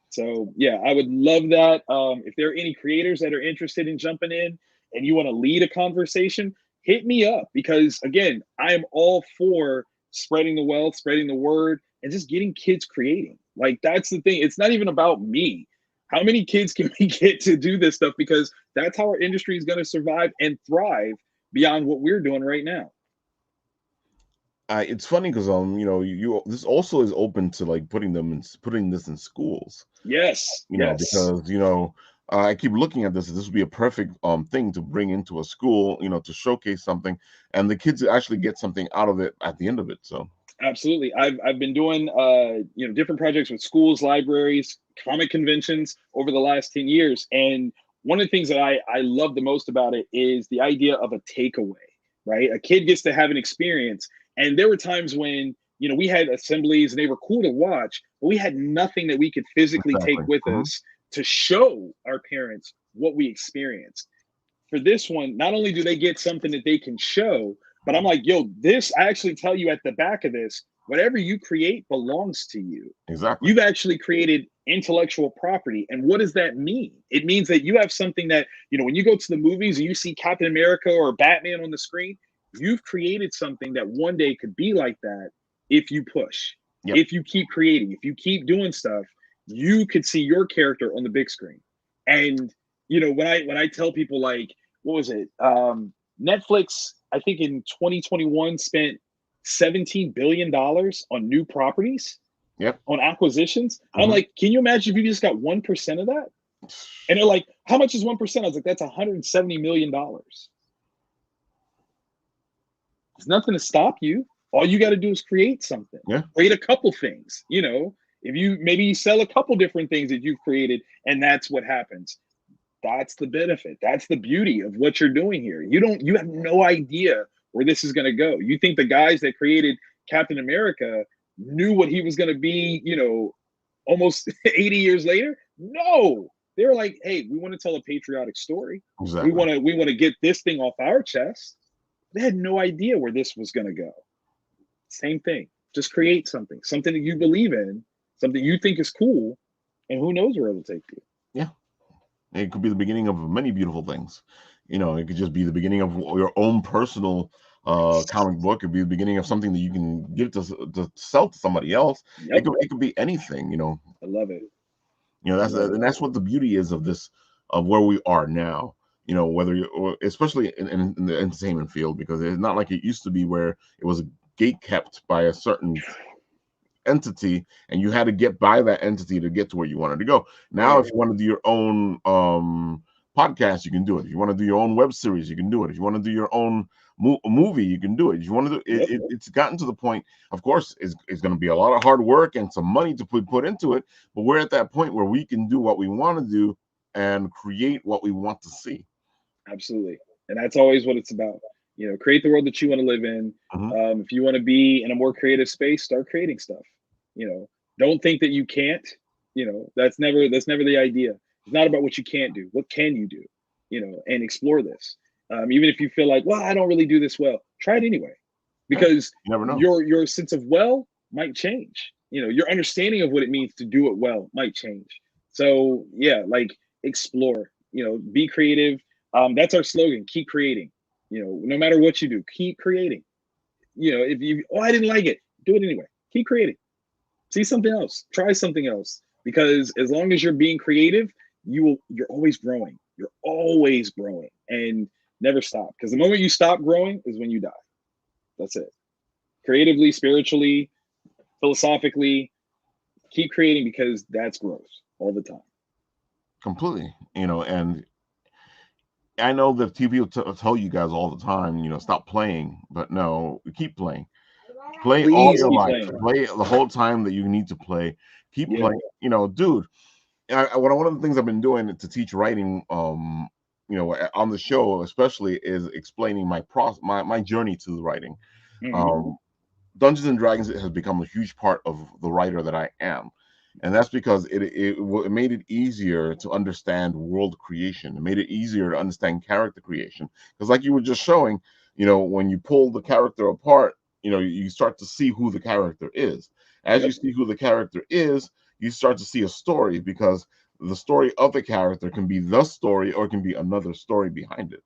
So yeah, I would love that. If there are any creators that are interested in jumping in and you want to lead a conversation, hit me up, because again, I am all for spreading the wealth, spreading the word, and just getting kids creating. Like, that's the thing. It's not even about me. How many kids can we get to do this stuff? Because that's how our industry is going to survive and thrive beyond what we're doing right now. It's funny because you this also is open to like putting this in schools. Yes. Because I keep looking at this. This would be a perfect thing to bring into a school, to showcase something, and the kids actually get something out of it at the end of it. So absolutely, I've been doing different projects with schools, libraries, comic conventions over the last 10 years, and one of the things that I love the most about it is the idea of a takeaway. Right, a kid gets to have an experience, and there were times when we had assemblies and they were cool to watch, but we had nothing that we could physically take with us to show our parents what we experienced. For this one, not only do they get something that they can show, but I'm like, yo, this, I actually tell you at the back of this, whatever you create belongs to you. Exactly. You've actually created intellectual property. And what does that mean? It means that you have something that, when you go to the movies and you see Captain America or Batman on the screen, you've created something that one day could be like that if you push. Yep. If you keep creating, if you keep doing stuff, you could see your character on the big screen. And when I tell people, like, what was it? Netflix, I think in 2021 spent $17 billion on new properties. Yep. On acquisitions. I'm like, can you imagine if you just got 1% of that? And they're like, how much is 1%? I was like, that's $170 million. There's nothing to stop you. All you got to do is create something. Yeah. Create a couple things. If you sell a couple different things that you've created, and that's what happens. That's the benefit. That's the beauty of what you're doing here. You have no idea where this is going to go. You think the guys that created Captain America knew what he was going to be, almost 80 years later? No. They were like, hey, we want to tell a patriotic story. Exactly. We want to get this thing off our chest. They had no idea where this was going to go. Same thing. Just create something that you believe in, something you think is cool, and who knows where it'll take you. Yeah. It could be the beginning of many beautiful things. It could just be the beginning of your own personal comic book. It could be the beginning of something that you can give to sell to somebody else. Yep. It could be anything. I love it. That's what the beauty is of this, of where we are now. Whether you're, especially in the entertainment field, because it's not like it used to be where it was gate kept by a certain entity and you had to get by that entity to get to where you wanted to go. Now, if you want to do your own podcast, you can do it. If you want to do your own web series, you can do it. If you want to do your own movie, you can do it. If you want to do it, it's gotten to the point, of course, it's going to be a lot of hard work and some money to put into it, but we're at that point where we can do what we want to do and create what we want to see. Absolutely. And that's always what it's about. Create the world that you want to live in. If you want to be in a more creative space, start creating stuff. Don't think that you can't. That's never the idea. It's not about what you can't do. What can you do? and explore this. Even if you feel like, well, I don't really do this well, try it anyway, because You never know. your sense of well might change. Your understanding of what it means to do it well might change. So yeah, like explore. Be creative. That's our slogan. Keep creating. No matter what you do, keep creating. If you, oh, I didn't like it, do it anyway. Keep creating. See something else. Try something else. Because as long as you're being creative, you're always growing. You're always growing, and never stop. Because the moment you stop growing is when you die. That's it. Creatively, spiritually, philosophically, keep creating, because that's growth all the time. Completely. And I know that people tell you guys all the time, stop playing, but no, keep playing. Play all Please your keep life. playing. Play the whole time that you need to play. Keep Yeah. playing. Dude. One of the things I've been doing to teach writing, on the show especially, is explaining my journey to the writing. Mm-hmm. Dungeons and Dragons has become a huge part of the writer that I am, and that's because it made it easier to understand world creation. It made it easier to understand character creation, because like you were just showing, when you pull the character apart, you start to see who the character is. As you Yep. see who the character is, you start to see a story, because the story of the character can be the story, or it can be another story behind it.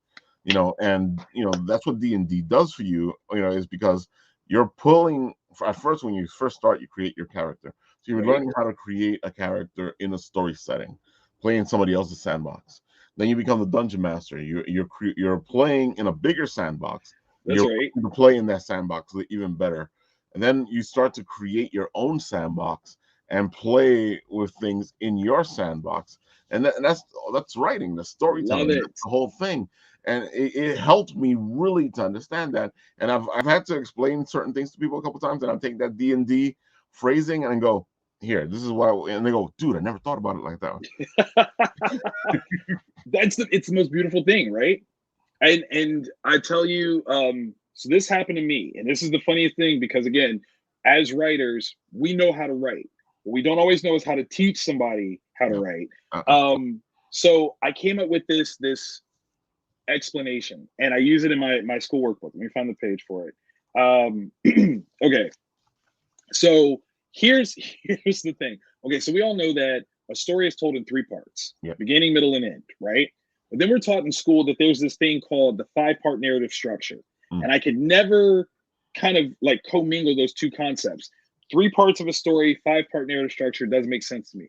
And that's what D&D does for you. Is because you're pulling, at first, when you first start, you create your character. So you're Right. learning how to create a character in a story setting, playing somebody else's sandbox. Then you become the dungeon master. You're playing in a bigger sandbox. That's You're right. to play in that sandbox even better. And then you start to create your own sandbox and play with things in your sandbox. And that's writing, the Love storytelling, it. that's the whole thing. And it helped me really to understand that. And I've had to explain certain things to people a couple times, and I take that D&D phrasing and go, here, this is and they go, dude, I never thought about it like that. It's the most beautiful thing, right? And I tell you, so this happened to me, and this is the funniest thing, because again, as writers, we know how to write. What we don't always know is how to teach somebody how to Yeah. write. So I came up with this explanation, and I use it in my school workbook. Let me find the page for it. Okay, so here's the thing. Okay, so we all know that a story is told in three parts: Yeah. beginning, middle, and end, right? But then we're taught in school that there's this thing called the five-part narrative structure. Mm. And I could never kind of like commingle those two concepts. Three parts of a story, five-part narrative structure doesn't make sense to me.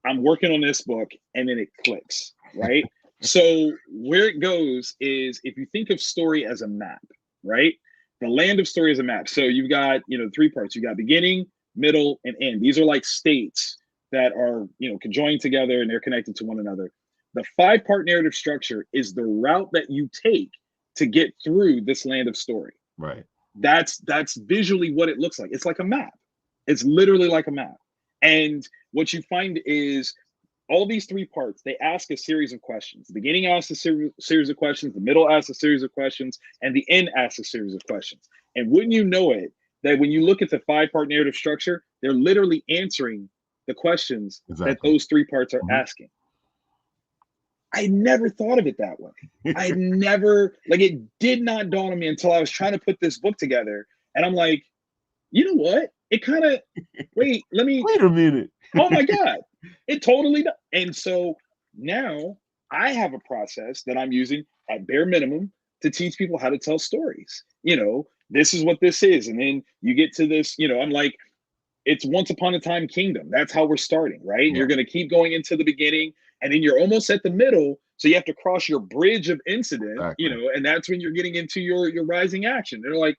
I'm working on this book, and then it clicks, right? So where it goes is, if you think of story as a map, right? The land of story is a map. So you've got, three parts. You got beginning, middle, and end. These are like states that are, conjoined together, and they're connected to one another. The five-part narrative structure is the route that you take to get through this land of story. Right. That's visually what it looks like. It's like a map. It's literally like a map. And what you find is, all these three parts, they ask a series of questions. The beginning asks a series of questions, the middle asks a series of questions, and the end asks a series of questions. And wouldn't you know it, that when you look at the five-part narrative structure, they're literally answering the questions that Exactly. those three parts are Mhm. asking. I never thought of it that way. I never, like, it did not dawn on me until I was trying to put this book together. And I'm like, you know what? It kind of, wait, let me, Wait a minute. oh my God, it totally does. And so now I have a process that I'm using at bare minimum to teach people how to tell stories. This is what this is. And then you get to this, I'm like, it's once upon a time kingdom. That's how we're starting, right? Yeah. You're going to keep going into the beginning, and then you're almost at the middle. So you have to cross your bridge of incident, Exactly. and that's when you're getting into your rising action. They're like,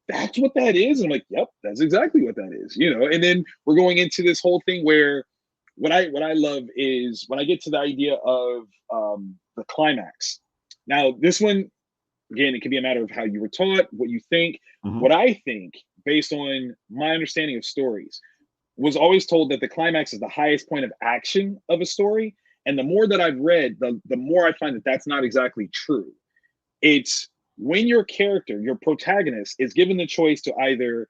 that's what that is. And I'm like, yep, that's exactly what that is, and then we're going into this whole thing where what I love is when I get to the idea of the climax. Now, this one, again, it can be a matter of how you were taught, what you think. Mhm. What I think, based on my understanding of stories, was always told that the climax is the highest point of action of a story. And the more that I've read, the more I find that that's not exactly true. It's when your character, your protagonist, is given the choice to either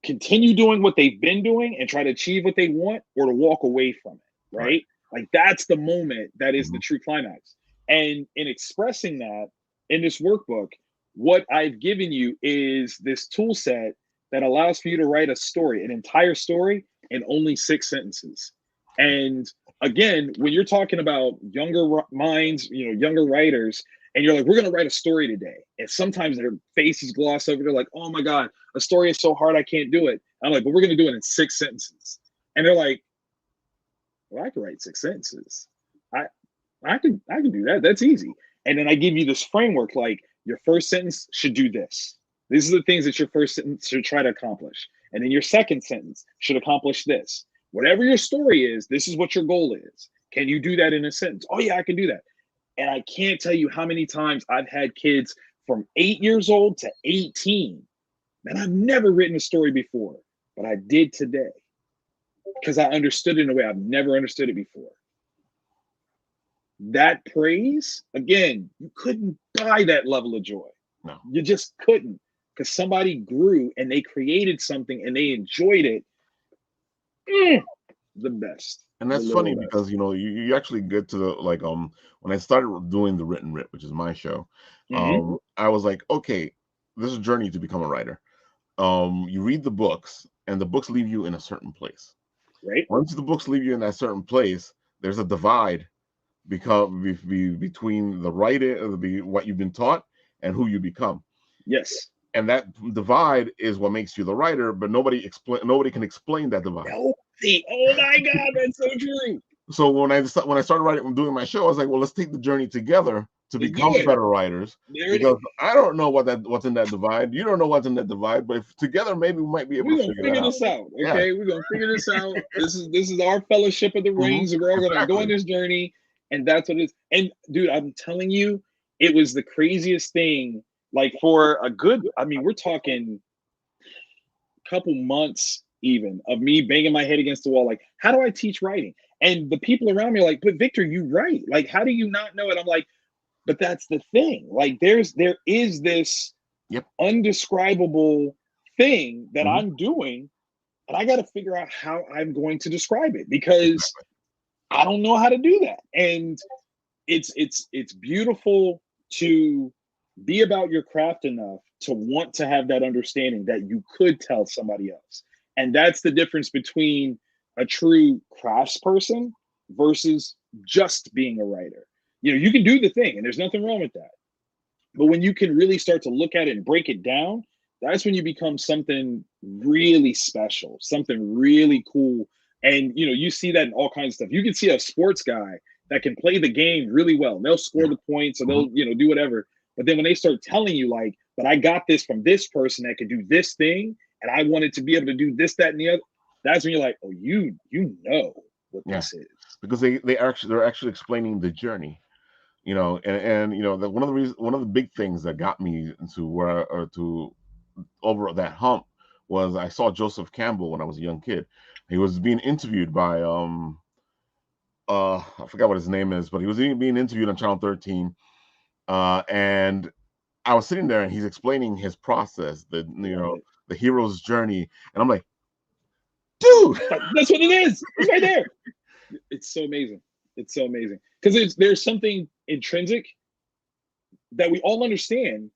continue doing what they've been doing and try to achieve what they want, or to walk away from it, Right. right? Like, that's the moment that is the Mhm. true climax. And in expressing that in this workbook, what I've given you is this tool set that allows for you to write a story, an entire story, in only 6 sentences. And again, when you're talking about younger minds, younger writers, and you're like, we're going to write a story today. And sometimes their faces gloss over. They're like, oh my God, a story is so hard, I can't do it. I'm like, but we're going to do it in 6 sentences. And they're like, well, I can write 6 sentences. I can do that. That's easy. And then I give you this framework, like your first sentence should do this. These are the things that your first sentence should try to accomplish. And then your second sentence should accomplish this. Whatever your story is, this is what your goal is. Can you do that in a sentence? Oh yeah, I can do that. And I can't tell you how many times I've had kids from 8 years old to 18. And I've never written a story before, but I did today because I understood it in a way I've never understood it before. That praise, again, you couldn't buy that level of joy. No. You just couldn't, because somebody grew and they created something and they enjoyed it. The best. And that's funny because you actually get to when I started doing the Written Writ, which is my show, I was like, okay, this is a journey to become a writer. You read the books, and the books leave you in a certain place. Right. Once the books leave you in that certain place, there's a divide between the writing, what you've been taught, and who you become. Yes. And that divide is what makes you the writer, but nobody can explain that divide. Oh my God, that's so true. So when I started doing my show, I was like, well, let's take the journey together to become better writers. Because I don't know what's in that divide. You don't know what's in that divide, but if together, maybe we might be able to figure this out. Okay, we're gonna figure this out. This is our fellowship of the rings, and we're all gonna go on this journey. And that's what it is. And dude, I'm telling you, it was the craziest thing. Like for a good, we're talking a couple months even of me banging my head against the wall. Like, how do I teach writing? And the people around me are like, but Victor, you write. Like, how do you not know it? I'm like, but that's the thing. Like, there is this undescribable thing that I'm doing, and I got to figure out how I'm going to describe it because I don't know how to do that. And it's beautiful to be about your craft enough to want to have that understanding that you could tell somebody else. And that's the difference between a true crafts person versus just being a writer. You can do the thing and there's nothing wrong with that. But when you can really start to look at it and break it down, that's when you become something really special, something really cool. And you see that in all kinds of stuff. You can see a sports guy that can play the game really well. And they'll score the points or they'll do whatever. But then when they start telling you like, but I got this from this person that could do this thing, and I wanted to be able to do this, that, and the other, that's when you're like, oh, you know what this is. Because they're actually explaining the journey. That one of the big things that got me to over that hump was I saw Joseph Campbell when I was a young kid. He was being interviewed by I forgot what his name is, but he was being interviewed on Channel 13, and I was sitting there and he's explaining his process, the hero's journey, and I'm like, dude, that's what it is. It's right there. It's so amazing. It's so amazing because there's something intrinsic that we all understand,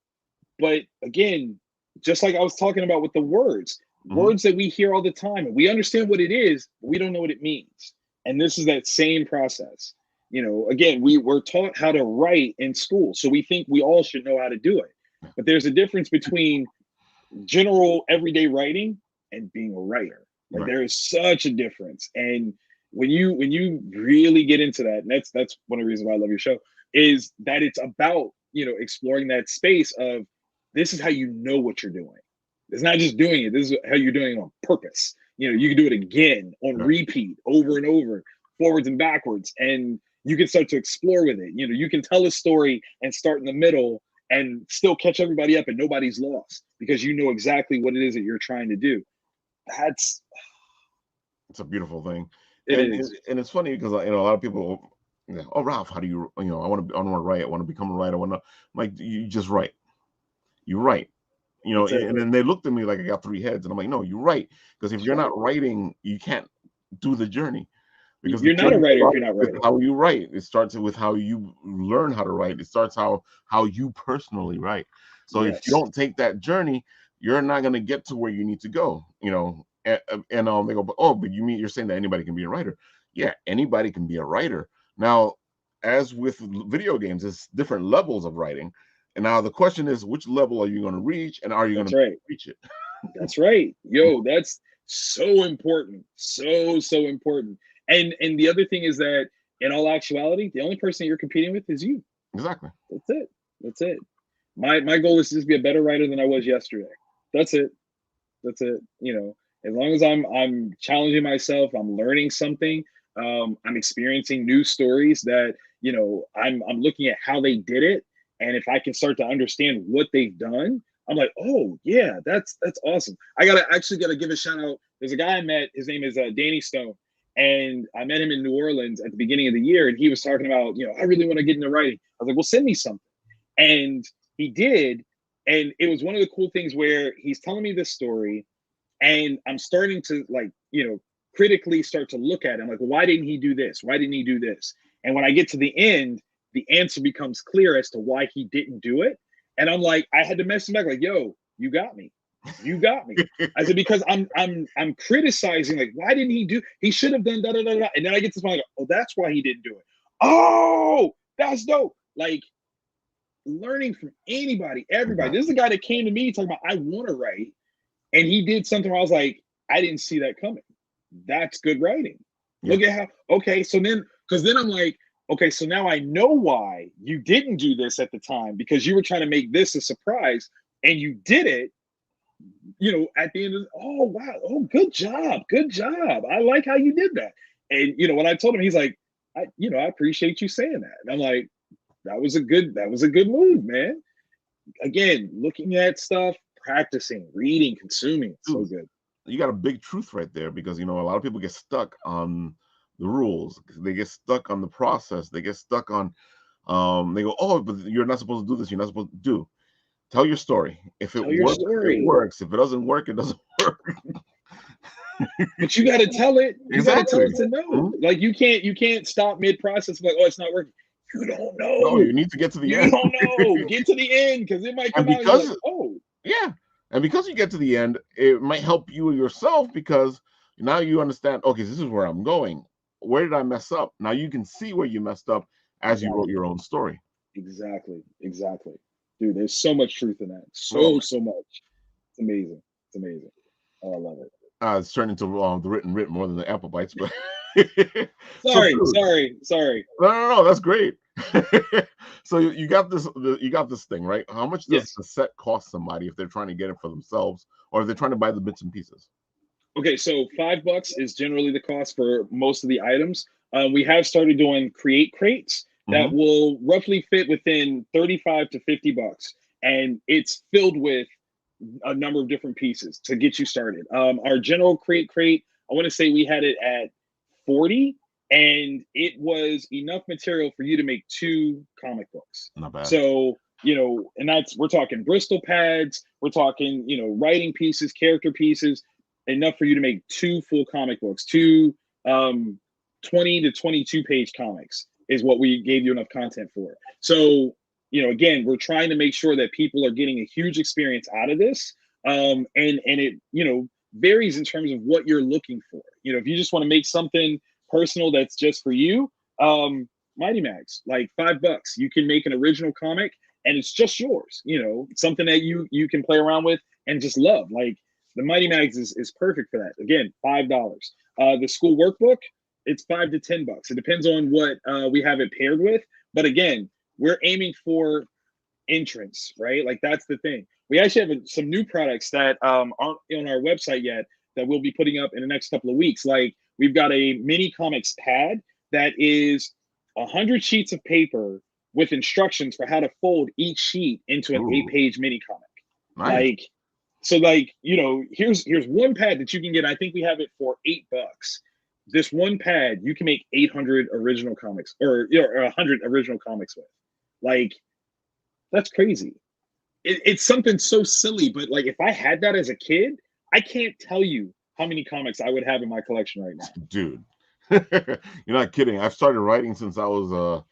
but again, just like I was talking about with the words that we hear all the time, and we understand what it is, but we don't know what it means. And this is that same process. Again, we're taught how to write in school, so we think we all should know how to do it. But there's a difference between general everyday writing and being a writer. Like there is such a difference. And when you really get into that, and that's one of the reasons why I love your show, is that it's about exploring that space of this is how you know what you're doing. It's not just doing it. This is how you're doing it on purpose. You can do it again on repeat over and over, forwards and backwards, and you can start to explore with it. You can tell a story and start in the middle and still catch everybody up, and nobody's lost because you know exactly what it is that you're trying to do. It's a beautiful thing. And it's funny because a lot of people, oh, Ralph, how do you I want to write, I want to become a writer, like, you just write. You write. And then they looked at me like I got three heads, and I'm like, no, you write, because if you're not writing, you can't do the journey. because the You're not a journey writer if you're starts not with writing. how you write. It starts with how you learn how to write. It starts how you personally write. So if you Yes. don't take that journey, you're not going to get to where you need to go. You know, and they go, oh, but you're saying that anybody can be a writer? Yeah, anybody can be a writer. Now, as with video games, it's different levels of writing. And now the question is, which level are you going to reach, and are you going That's to right. reach it? That's right. Yo, that's so important. So important. And the other thing is that in all actuality, the only person you're competing with is you. Exactly. That's it. That's it. My goal is to just be a better writer than I was yesterday. That's it. That's it. You know, as long as I'm challenging myself, I'm learning something, I'm experiencing new stories that, you know, I'm looking at how they did it. And if I can start to understand what they've done, I'm like, oh yeah, that's awesome. I gotta actually gotta give a shout out. There's a guy I met, his name is Danny Stone. And I met him in New Orleans at the beginning of the year, and he was talking about, you know, I really want to get into writing. I was like, well, send me something. And he did. And it was one of the cool things where he's telling me this story, and I'm starting to, like, you know, critically start to look at him like, why didn't he do this? Why didn't he do this? And when I get to the end, the answer becomes clear as to why he didn't do it. And I'm like, I had to mess him back, like, yo, you got me. You got me. I said, because I'm criticizing, like, why didn't he do, he should have done da da da da. And then I get to this point, like, oh, that's why he didn't do it. Oh, that's dope. Like, learning from anybody, everybody. This is a guy that came to me talking about, I want to write, and he did something where I was like, I didn't see that coming. That's good writing. Yeah. Look at how, okay, so then, because then I'm like, okay, so now I know why you didn't do this at the time, because you were trying to make this a surprise, and you did it, you know, at the end of, oh, wow, oh, good job, good job. I like how you did that. And, you know, when I told him, he's like, you know, I appreciate you saying that. And I'm like, that was a good move, man. Again, looking at stuff, practicing, reading, consuming. So Dude, good. you got a big truth right there, because you know a lot of people get stuck on the rules. They get stuck on the process. They get stuck on they go, oh, but you're not supposed to do this. You're not supposed to do. Tell your story. If it Tell your works, it story. works. If it doesn't work, it doesn't work. But you gotta tell it. You gotta tell Exactly. it to know. Mhm. Like, you can't stop mid process like, oh, it's not working. You don't No, know. you need to get to the You end. don't know. Get to the end, because it might And come out and you're like, because oh, yeah, and because you get to the end, it might help you yourself, because now you understand, okay, this is where I'm going. Where did I mess up? Now you can see where you messed up as you wrote exactly. your own story. Exactly. Dude, there's so much truth in that. Oh, So much. It's amazing. It's amazing. Oh, I love it. it's turned into the written more than the apple bites, but so Sorry, dude, sorry, sorry. no, that's great. So you got this thing, right? How much does Yes. the set cost somebody if they're trying to get it for themselves, or if they're trying to buy the bits and pieces? Okay, so $5 is generally the cost for most of the items. We have started doing create crates that Hmm. will roughly fit within 35 to $50, and it's filled with a number of different pieces to get you started. Our general create crate, I want to say we had it at 40, and it was enough material for you to make 2 comic books. Not bad. So, you know, and that's, we're talking Bristol pads, we're talking, you know, writing pieces, character pieces, enough for you to make 2 full comic books, two 20 to 22 page comics is what we gave you enough content for. So, you know, again, we're trying to make sure that people are getting a huge experience out of this. And it, you know, varies in terms of what you're looking for. You know, if you just want to make something personal that's just for you, Mighty Max, like $5. You can make an original comic and it's just yours, you know, something that you can play around with and just love. Like, the Mighty Mags is perfect for that. Again, $5. The school workbook, it's $5 to $10. It depends on what we have it paired with. But again, we're aiming for entrance, right? Like, that's the thing. We actually have some new products that aren't on our website yet that we'll be putting up in the next couple of weeks. Like, we've got a mini comics pad that is 100 sheets of paper with instructions for how to fold each sheet into an Ooh, 8 page mini comic. nice. Like, so, like, you know, here's one pad that you can get. I think we have it for $8. This one pad, you can make 800 original comics, or, you know, or 100 original comics with. Like, that's crazy. It's something so silly, but like, if I had that as a kid, I can't tell you how many comics I would have in my collection right now. Dude. You're not kidding. I've started writing since I was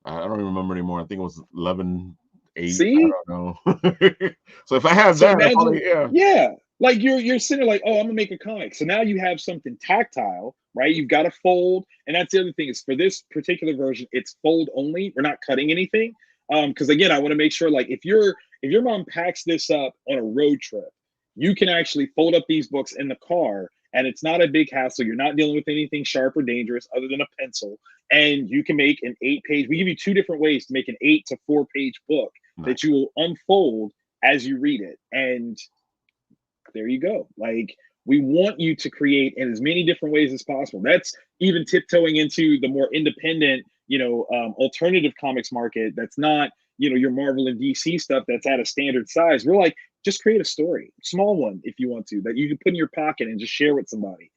I don't even remember anymore. I think it was 11, 8. See? I don't know. So if I had So that, I probably imagine, yeah. yeah, like you're sitting there like, oh, I'm gonna make a comic. So now you have something tactile, right? You've got to fold, and that's the other thing is for this particular version, it's fold only. We're not cutting anything, because again, I want to make sure like if your mom packs this up on a road trip, you can actually fold up these books in the car, and it's not a big hassle. You're not dealing with anything sharp or dangerous other than a pencil, and you can make an 8-page. We give you two different ways to make an 8 to 4-page book Nice. that you will unfold as you read it. And there you go. Like we want you to create in as many different ways as possible. That's even tiptoeing into the more independent, alternative comics market. That's not, your Marvel and DC stuff that's at a standard size. We're like, just create a story, small one if you want to, that you can put in your pocket and just share with somebody.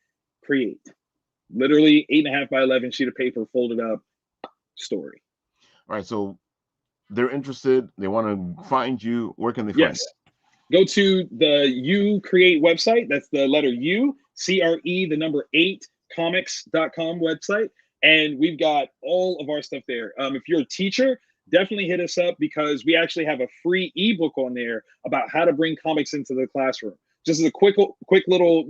Create. Literally 8.5 by 11 sheet of paper, folded up story. All right. So they're interested. They want to find you. Where can they find Yes. Go to the Ucre8 website. That's the letter U, CRE, the number 8, comics.com website. And we've got all of our stuff there. If you're a teacher, definitely hit us up because we actually have a free ebook on there about how to bring comics into the classroom. Just as a quick little,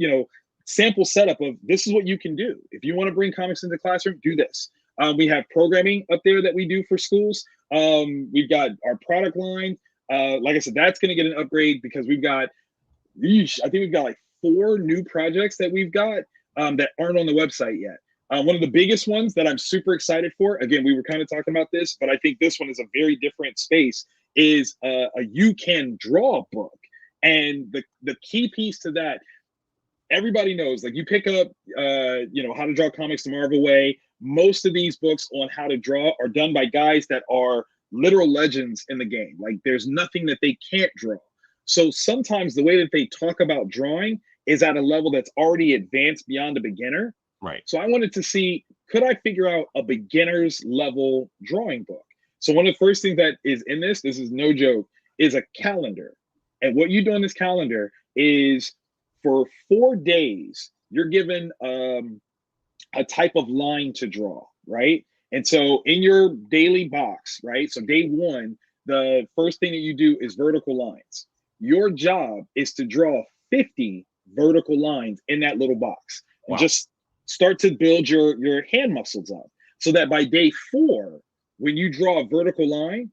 sample setup of this is what you can do. If you want to bring comics into the classroom, do this. We have programming up there that we do for schools. We've got our product line. Like I said, that's going to get an upgrade because we've got, I think we've got like 4 new projects that we've got that aren't on the website yet. One of the biggest ones that I'm super excited for, again, we were kind of talking about this, but I think this one is a very different space, is a You Can Draw book. And the key piece to that, everybody knows, like you pick up, How to Draw Comics the Marvel Way. Most of these books on how to draw are done by guys that are literal legends in the game. Like there's nothing that they can't draw. So sometimes the way that they talk about drawing is at a level that's already advanced beyond a beginner. Right. So I wanted to see, could I figure out a beginner's level drawing book? So one of the first things that is in this is no joke, is a calendar. And what you do on this calendar is for 4 days, you're given a type of line to draw, right? And so in your daily box, right? So day 1, the first thing that you do is vertical lines. Your job is to draw 50 vertical lines in that little box. And just start to build your hand muscles up so that by day 4, when you draw a vertical line,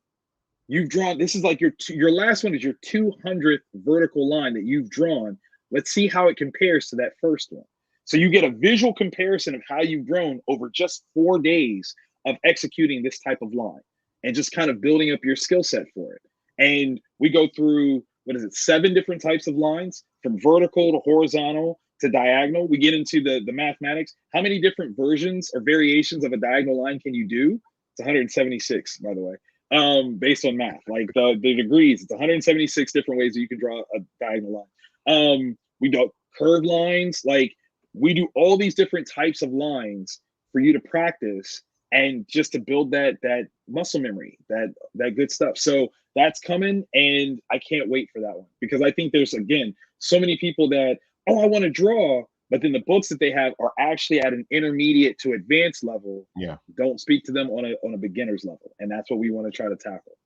you've drawn, this is like your last one is your 200th vertical line that you've drawn. Let's see how it compares to that first one. So you get a visual comparison of how you've grown over just 4 days of executing this type of line and just kind of building up your skill set for it. And we go through, 7 different types of lines, from vertical to horizontal to diagonal. We get into the mathematics. How many different versions or variations of a diagonal line can you do? It's 176, by the way, based on math. Like the degrees, it's 176 different ways that you can draw a diagonal line. We do curved lines, like we do all these different types of lines for you to practice and just to build that muscle memory, that good stuff. So that's coming, and I can't wait for that one because I think there's, again, so many people that, oh, I want to draw, but then the books that they have are actually at an intermediate to advanced level. Yeah. Don't speak to them on a beginner's level, and that's what we want to try to tackle.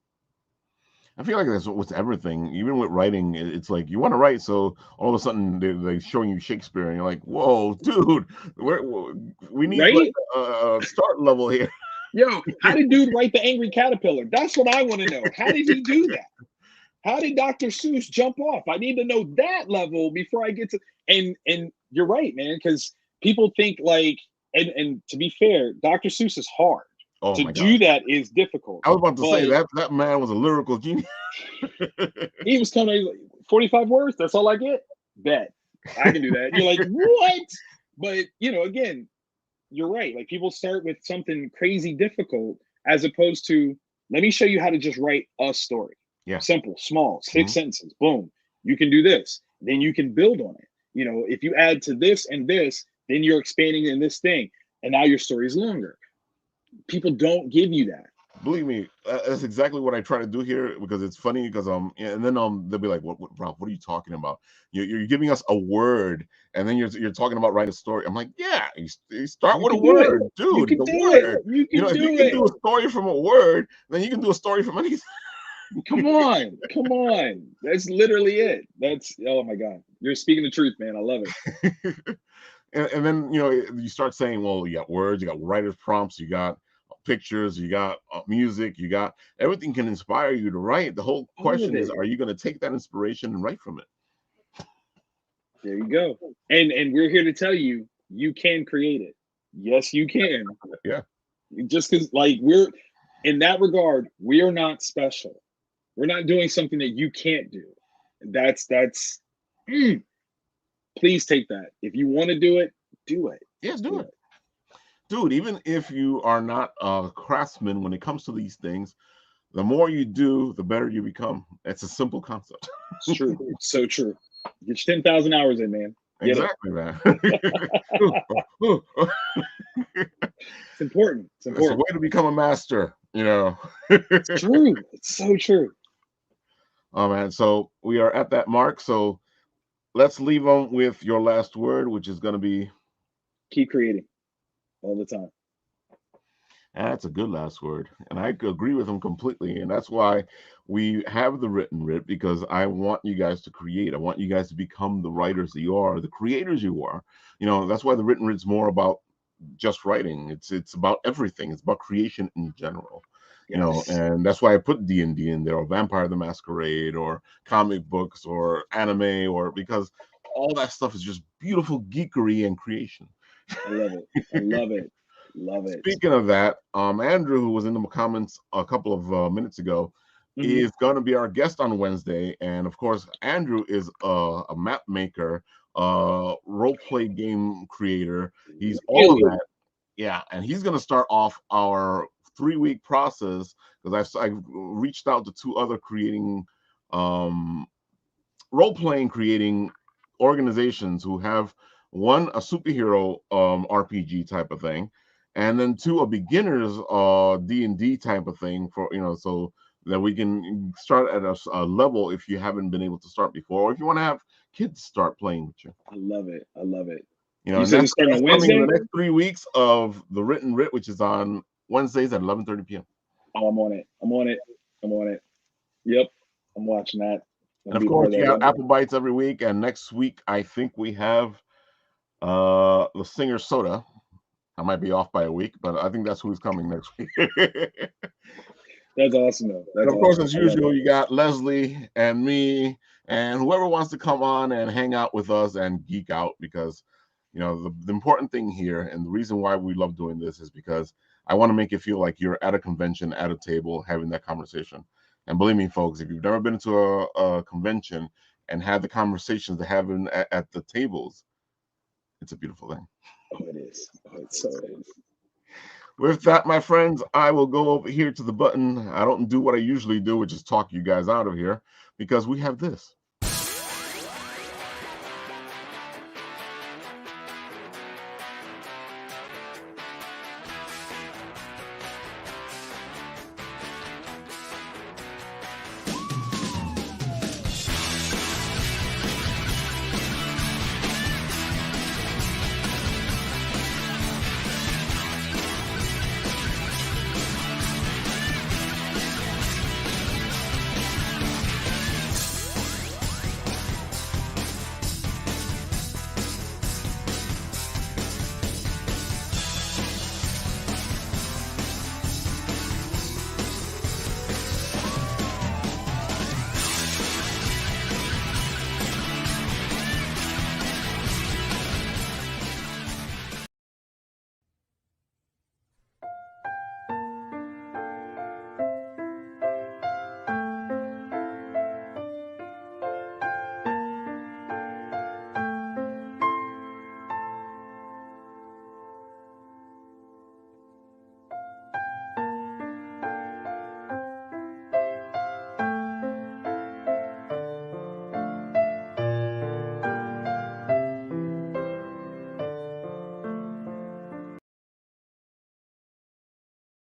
I feel like that's with everything, even with writing. It's like you want to write, so all of a sudden they're showing you Shakespeare, and you're like, "Whoa, dude, we need Right? like a start level here." Yo, how did dude write the Angry Caterpillar? That's what I want to know. How did he do that? How did Dr. Seuss jump off? I need to know that level before I get to. And you're right, man, because people think like, and to be fair, Dr. Seuss is hard. Oh To my do God. that is difficult. I was about to say But that man was a lyrical genius. he was telling me 45 words. That's all I get. Bet I can do that. You're like, what? But again, you're right. Like people start with something crazy difficult as opposed to, let me show you how to just write a story. Yeah. Simple, small, 6 sentences. Boom. You can do this. Then you can build on it. If you add to this and this, then you're expanding in this thing. And now your story is longer. People don't give you that. believe me, that's exactly what I try to do here, because it's funny, because and then they'll be like, what Ralph, what are you talking about? You're giving us a word, and then you're talking about writing a story. I'm like, yeah, you start You with a can do it. word, You dude. can The do it. word. You You know, can if you do can do it. a story from a word, then you can do a story from anything. Come on. Come on. That's literally it. That's, oh my God. You're speaking the truth, man. I love it. And then, you know, you start saying, well, you got words, you got writer's prompts, you got pictures, you got music, you got everything can inspire you to write. The whole All of question is, it. are you going to take that inspiration and write from it? There you go. And we're here to tell you, you can create it. Yes, you can. Yeah. Just because, like, we're in that regard, we are not special. We're not doing something that you can't do. That's please take that. If you want to do it, do it. Yes, Just do do it. it. Dude, even if you are not a craftsman when it comes to these things, the more you do, the better you become. It's a simple concept. It's true. It's so true. Get your 10,000 hours in, man. Get it. Exactly, man. It's important. It's It's a way important. to become a master, you know. It's true. It's so true. Oh man, so we are at that mark. So let's leave them with your last word, which is going to be. Keep creating all the time. That's a good last word. And I agree with him completely. And that's why we have the written writ, because I want you guys to create. I want you guys to become the writers that you are, the creators you are. You know, that's why the written writ's more about just writing. It's about everything. It's about creation in general. You know, Yes. and that's why I put D&D in there, or Vampire the Masquerade, or comic books, or anime, or because all that stuff is just beautiful geekery and creation. I love it. I love it. Love it. Speaking of that, Andrew, who was in the comments a couple of minutes ago, Mhm. is going to be our guest on Wednesday. And of course, Andrew is a map maker, role play game creator. He's all of Really? that. Yeah. And he's going to start off our 3-week process, because I've reached out to 2 other creating, role playing creating organizations who have, one, a superhero RPG type of thing, and then 2, a beginners D&D type of thing, for, you know, so that we can start at a level if you haven't been able to start before, or if you want to have kids start playing with you. I love it. I love it. You know, You and said it's starting that's on coming in the Wednesday? next 3 weeks of the written writ, which is on Wednesdays at 11:30 p.m. Oh, I'm on it. I'm on it. I'm on it. Yep. I'm watching that. And Gonna of be a part course, of you that have Wednesday. Apple Bites every week, and next week I think we have the singer Soda. I might be off by a week, but I think that's who's coming next week. And That's awesome though. That's of course, awesome. as I love it. usual, you got Leslie and me and whoever wants to come on and hang out with us and geek out, because, you know, the important thing here, and the reason why we love doing this, is because I want to make it feel like you're at a convention, at a table, having that conversation. And believe me, folks, if you've never been to a convention and had the conversations they have at the tables, it's a beautiful thing. Oh, it is. Oh, it so is. With that, my friends, I will go over here to the button. I don't do what I usually do, which is talk you guys out of here, because we have this.